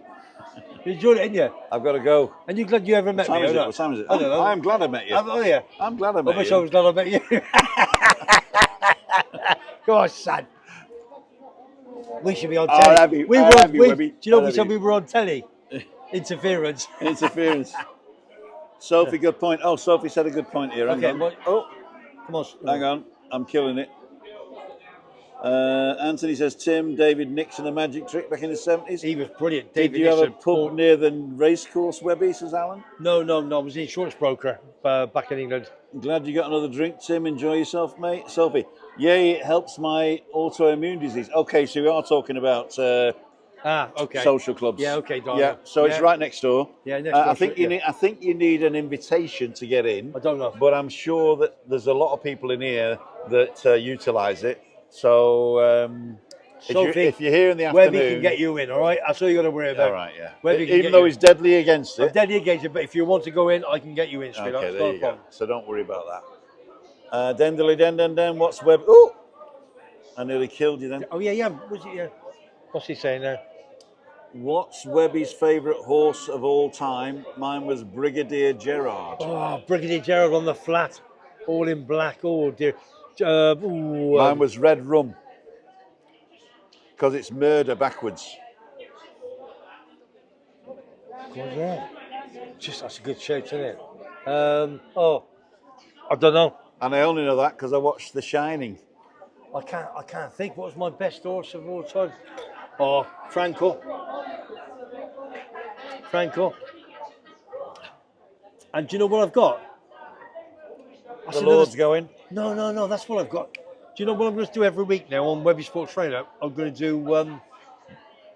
You enjoyed it, didn't you? I've got to go. And you're glad you ever met me? What time is it? I don't know. I'm glad I met you. Oh, yeah. I'm glad I met you. I wish I was glad I met you. Go on, son. We should be on telly. I'll have you, Webby. Do you know we said we were on telly? Interference. Sophie, good point. Oh, Sophie said a good point here. Hang on. Come on. Hang on. I'm killing it. Anthony says, Tim, David Nixon, a magic trick back in the 70s. He was brilliant. Did you have a pub near the racecourse, Webby, says Alan? No. I was an insurance broker back in England. I'm glad you got another drink, Tim. Enjoy yourself, mate. Sophie, yay, it helps my autoimmune disease. Okay, so we are talking about social clubs. Yeah, okay, darling. Yeah, so it's right next door. Yeah, next door. I think you need an invitation to get in. I don't know. But I'm sure that there's a lot of people in here that utilise it. So Sophie, if you're here in the afternoon, Webby can get you in, all right? That's all you got to worry about. All right, yeah. Webby Even though he's deadly against it. I'm deadly against it, but if you want to go in, I can get you in straight up. Okay, there you go. So don't worry about that. Den. What's Webby? Oh, I nearly killed you then. Oh yeah. What's he saying there? What's Webby's favourite horse of all time? Mine was Brigadier Gerard. Oh, Brigadier Gerard on the flat, all in black. Oh dear. Mine was Red Rum, because it's murder backwards. Yeah. That's a good shape, isn't it? I don't know. And I only know that because I watched The Shining. I can't think. What was my best horse of all time? Oh, Franco. And do you know what I've got? The Lord's going. No, that's what I've got. Do you know what I'm going to do every week now on Webby Sports Trainer? I'm going to do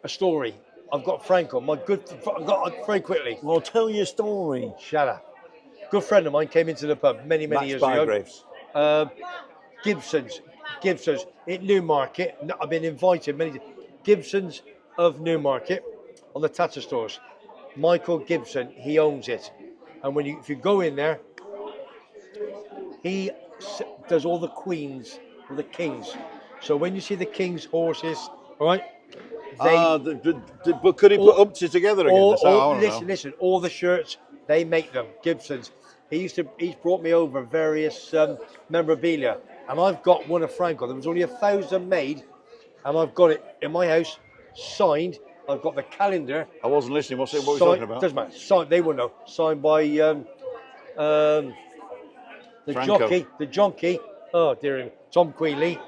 a story. I've got Franco, very quickly. Well, tell your story. Shut up. Good friend of mine came into the pub many years ago. Gibson's in Newmarket. I've been invited many. Gibson's of Newmarket on the Tatter stores. Michael Gibson, he owns it. And if you go in there, he does all the queens or the kings. So when you see the king's horses, all right, but could he put Umpty together again? That's how I want to know. listen, all the shirts, they make them, Gibson's. He's brought me over various memorabilia, and I've got one of Franco. There was only 1,000 made, and I've got it in my house, signed. I've got the calendar. I wasn't listening. What were you talking about? Doesn't matter. Signed, they will know. Signed by the Franco. jockey. Oh dear, Tom Queeley,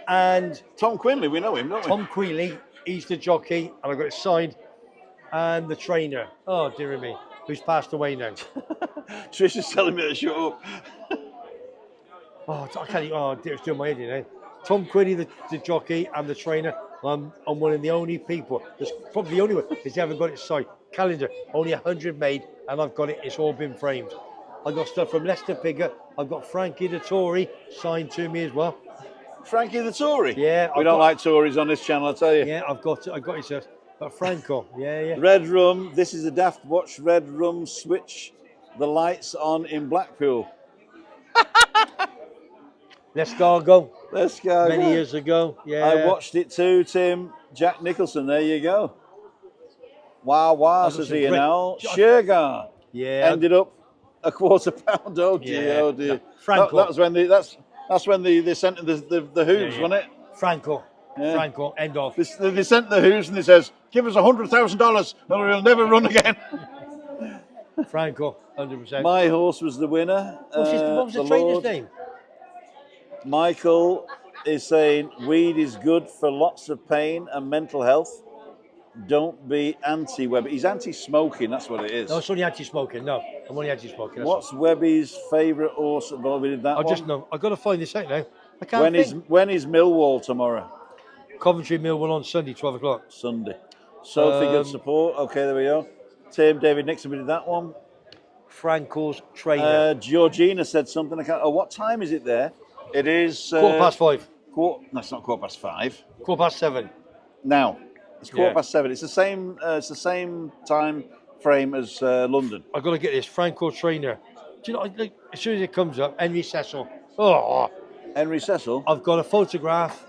and Tom Quinley. We know him, don't we? Tom Queeley. He's the jockey, and I got it signed, and the trainer. Oh dear me, who's passed away now. Trish is telling me to shut up. Oh, I can't. Oh dear, it's doing my head in now. Tom Queeley, the jockey, and the trainer. I'm one of the only people. That's probably the only one that's ever got it signed. Calendar, only 100 made, and I've got it. It's all been framed. I got stuff from Lester Pigger. I've got Frankie the Tory signed to me as well. Frankie the Tory? Yeah. We don't like Tories on this channel, I tell you. Yeah, I got it. But Franco, yeah. Red Rum, this is a daft watch. Red Rum switch the lights on in Blackpool. L'escargot. Many Go. years ago, yeah. I watched it too, Tim. Jack Nicholson, there you go. Wow, says Ian L. Shergar. Yeah. Ended up £0.25. Oh dear, Yeah. oh dear. Franco. That was when that's when they sent the hooves, wasn't it? Franco. Yeah. Franco, end of. They sent the hooves and they says, give us $100,000 or we'll never run again. Franco, 100%. My horse was the winner. What was the trainer's name? Michael is saying weed is good for lots of pain and mental health. Don't be anti-Webby. He's anti-smoking, that's what it is. No, it's only anti-smoking. No, I'm only anti-smoking. What's Webby's favourite horse? Well, we did that I one. just know. I've got to find this out now. I can't When is Millwall tomorrow? Coventry Millwall on Sunday, 12 o'clock. Sunday. Sophie, good support. Okay, there we go. Tim, David Nixon, we did that one. Franco's trainer. Georgina said something. What time is it there? It is... 5:15. That's not 5:15. 7:15. Now, it's 7:15. It's the same time frame as London. I've got to get this Franco trainer. Do you know, as soon as it comes up, Henry Cecil. Oh, Henry Cecil? I've got a photograph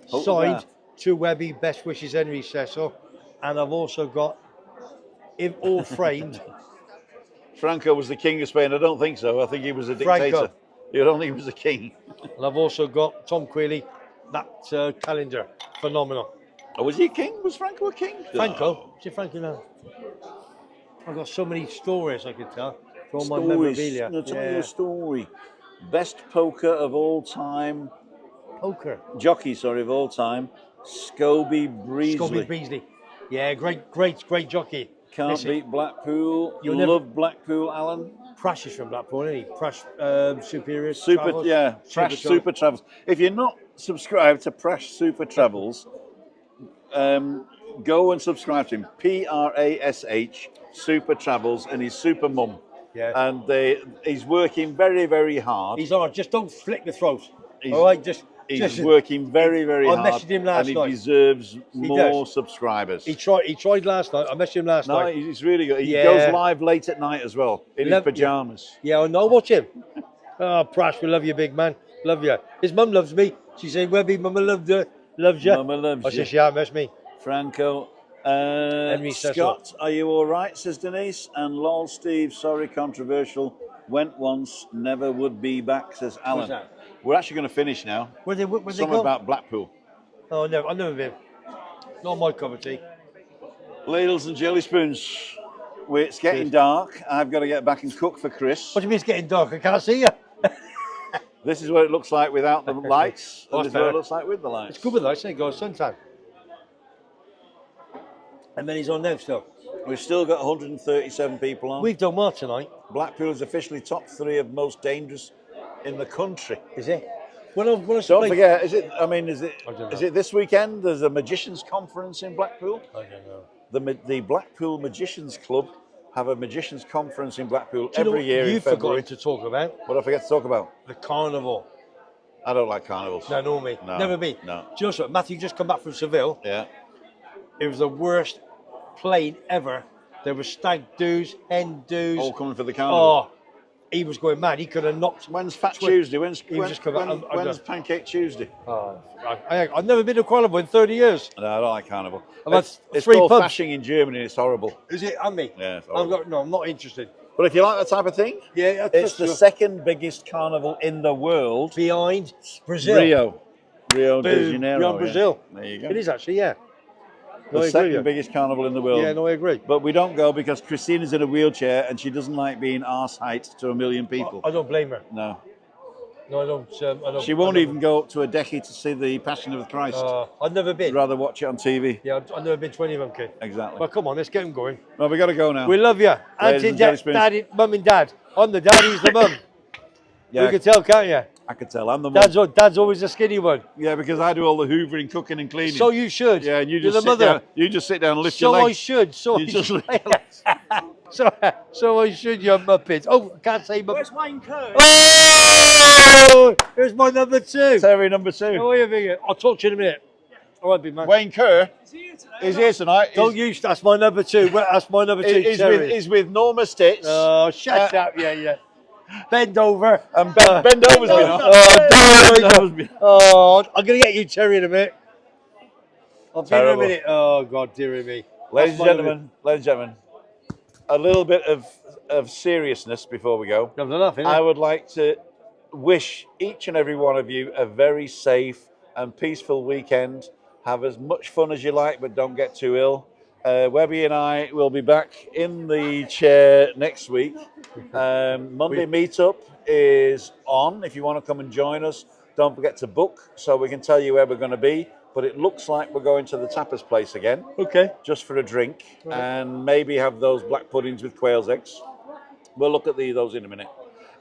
signed to Webby, best wishes, Henry Cecil. And I've also got him all framed. Franco was the king of Spain. I don't think so. I think he was a dictator. Franco. You don't think he was a king? And I've also got Tom Queeley, that calendar. Phenomenal. Oh, was he a king? Was Franco a king? Franco? Is it Franco now? I've got so many stories I could tell from my memorabilia. No, tell me your story. Best poker of all time. Jockey, of all time. Scobie Breesley. Yeah, great jockey. Can't beat Blackpool. You love Blackpool, Alan. Prash is from Blackpool, isn't he? Prash Superior Travels. Yeah, Prash Super Travels. If you're not subscribed to Prash Super Travels, go and subscribe to him. Prash Super Travels and his super mum. Yeah. And he's working very, very hard. He's hard. Just don't flick the throat. All right, He's working very, very hard. I messaged him last night. And he deserves more subscribers. He tried last night. I messaged him last night. No, he's really good. He goes live late at night as well, in his pyjamas. Yeah, I know. Watch him. Oh, Prash, we love you, big man. Love you. His mum loves me. She said, Webby, Mama loves you. Mama loves you. I said, she can't miss me. Franco. Henry Scott, are you all right, says Denise? And lol, Steve, sorry, controversial. Went once, never would be back, says Alan. What's that? We're actually going to finish now. Where they Something go? about Blackpool. Oh, no, I've never been. Not my cup of tea. Ladles and jelly spoons. It's getting dark. I've got to get back and cook for Chris. What do you mean it's getting dark? I can't see you. This is what it looks like without the lights. Oh, This is what it looks like with the lights. It's good with lights, ain't it? Go suntan. And then he's on now still. We've still got 137 people on. We've done well tonight. Blackpool is officially top 3 of most dangerous in the country. Is it? When Don't forget, is it this weekend? There's a magicians conference in Blackpool. I don't know. The Blackpool Magicians Club have a magicians conference in Blackpool every year in You've February. forgotten to talk about What did I forget to talk about? the carnival. I don't like carnivals. No, nor me. No, Never been. no. Do you know what? Matthew just come back from Seville. Yeah. It was the worst plane ever There were stag doos, hen doos. All coming for the carnival. Oh, he was going mad. He could have knocked. When's Fat Tuesday? When's Pancake Tuesday? Oh, I've never been to Carnival in 30 years. No, I don't like carnival. I've had It's 3 called pubs. Fasching in Germany. It's horrible. Is it? And me? Yeah, it's horrible. No, I'm not interested. But if you like that type of thing, Yeah, it's the second biggest carnival in the world. behind Brazil. Rio de Boom, Janeiro. beyond Brazil. There you go. It is actually, yeah. The second biggest carnival in the world. Yeah, no, I agree. But we don't go because Christina's in a wheelchair and she doesn't like being arse height to a million people. I don't blame her. No. No, I don't. She won't even go up to a decade to see the Passion of Christ. I've never been. She'd rather watch it on TV. Yeah, I've never been to any of them, kid. Exactly. Well, come on, let's get them going. Well, we got to go now. We love you. Ladies Auntie, and gentlemen. daddy, mum and dad. I'm the dad, he's the mum. Yeah, You can tell, can't you? I could tell. I'm the mum. Dad's always the skinny one. Yeah, because I do all the hoovering, cooking and cleaning. So you should. Yeah, and you You're just the sit mother. down. You just sit down and lift So your I legs. should. So You I just should. lift your legs. So I should, you muppet. Oh, I can't say muppet. Where's Wayne Kerr? Oh, here's my number 2. Terry number 2. How are you, Vicky? I'll talk to you in a minute. All right, big man. Wayne Kerr is here tonight. Don't use. That's my number 2. That's my number 2. He's with Norma Stitz. Oh, shut up. Yeah. Bend over. And bend over's been on. Bend over. Oh, I'm going to get you, Terry, in a minute. I'll be in a Terrible. minute. Oh, God, dear me. Ladies and gentlemen, a little bit of seriousness before we go. I've done enough, innit? I would like to wish each and every one of you a very safe and peaceful weekend. Have as much fun as you like, but don't get too ill. Webby and I will be back in the chair next week. Monday meetup is on. If you want to come and join us, don't forget to book so we can tell you where we're going to be. But it looks like we're going to the tapas place again. Okay. Just for a drink and maybe have those black puddings with quail's eggs. We'll look at those in a minute.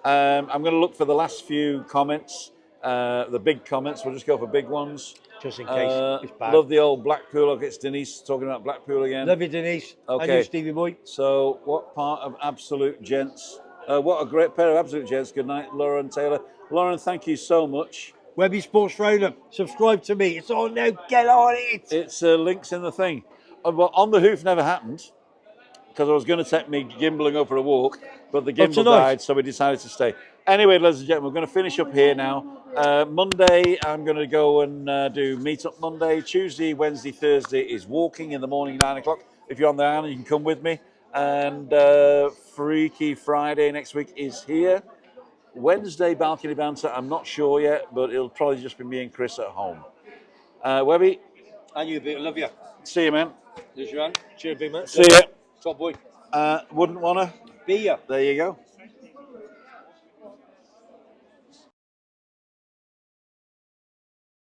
I'm going to look for the last few comments, the big comments. We'll just go for big ones. Just in case it's bad. Love the old Blackpool. Look, it's Denise talking about Blackpool again. Love you, Denise. Okay. And you, Stevie boy. So, what part of Absolute Gents? What a great pair of Absolute Gents. Good night, Lauren Taylor. Lauren, thank you so much. Webby Sports Roundup. Subscribe to me. It's on now. Get on it. It's links in the thing. Well, On the Hoof never happened because I was going to take me gimbal and go for a walk, but the gimbal died, so we decided to stay. Anyway, ladies and gentlemen, we're going to finish up here now. Monday, I'm going to go and do Meetup Monday. Tuesday, Wednesday, Thursday is walking in the morning, 9 o'clock. If you're on the island, you can come with me. And Freaky Friday next week is here. Wednesday, Balcony Banter, I'm not sure yet, but it'll probably just be me and Chris at home. Webby. And you, big. Love you. See you, man. There's your hand. Cheers, big man. See ya. Top boy. Wouldn't wanna. Be ya. There you go.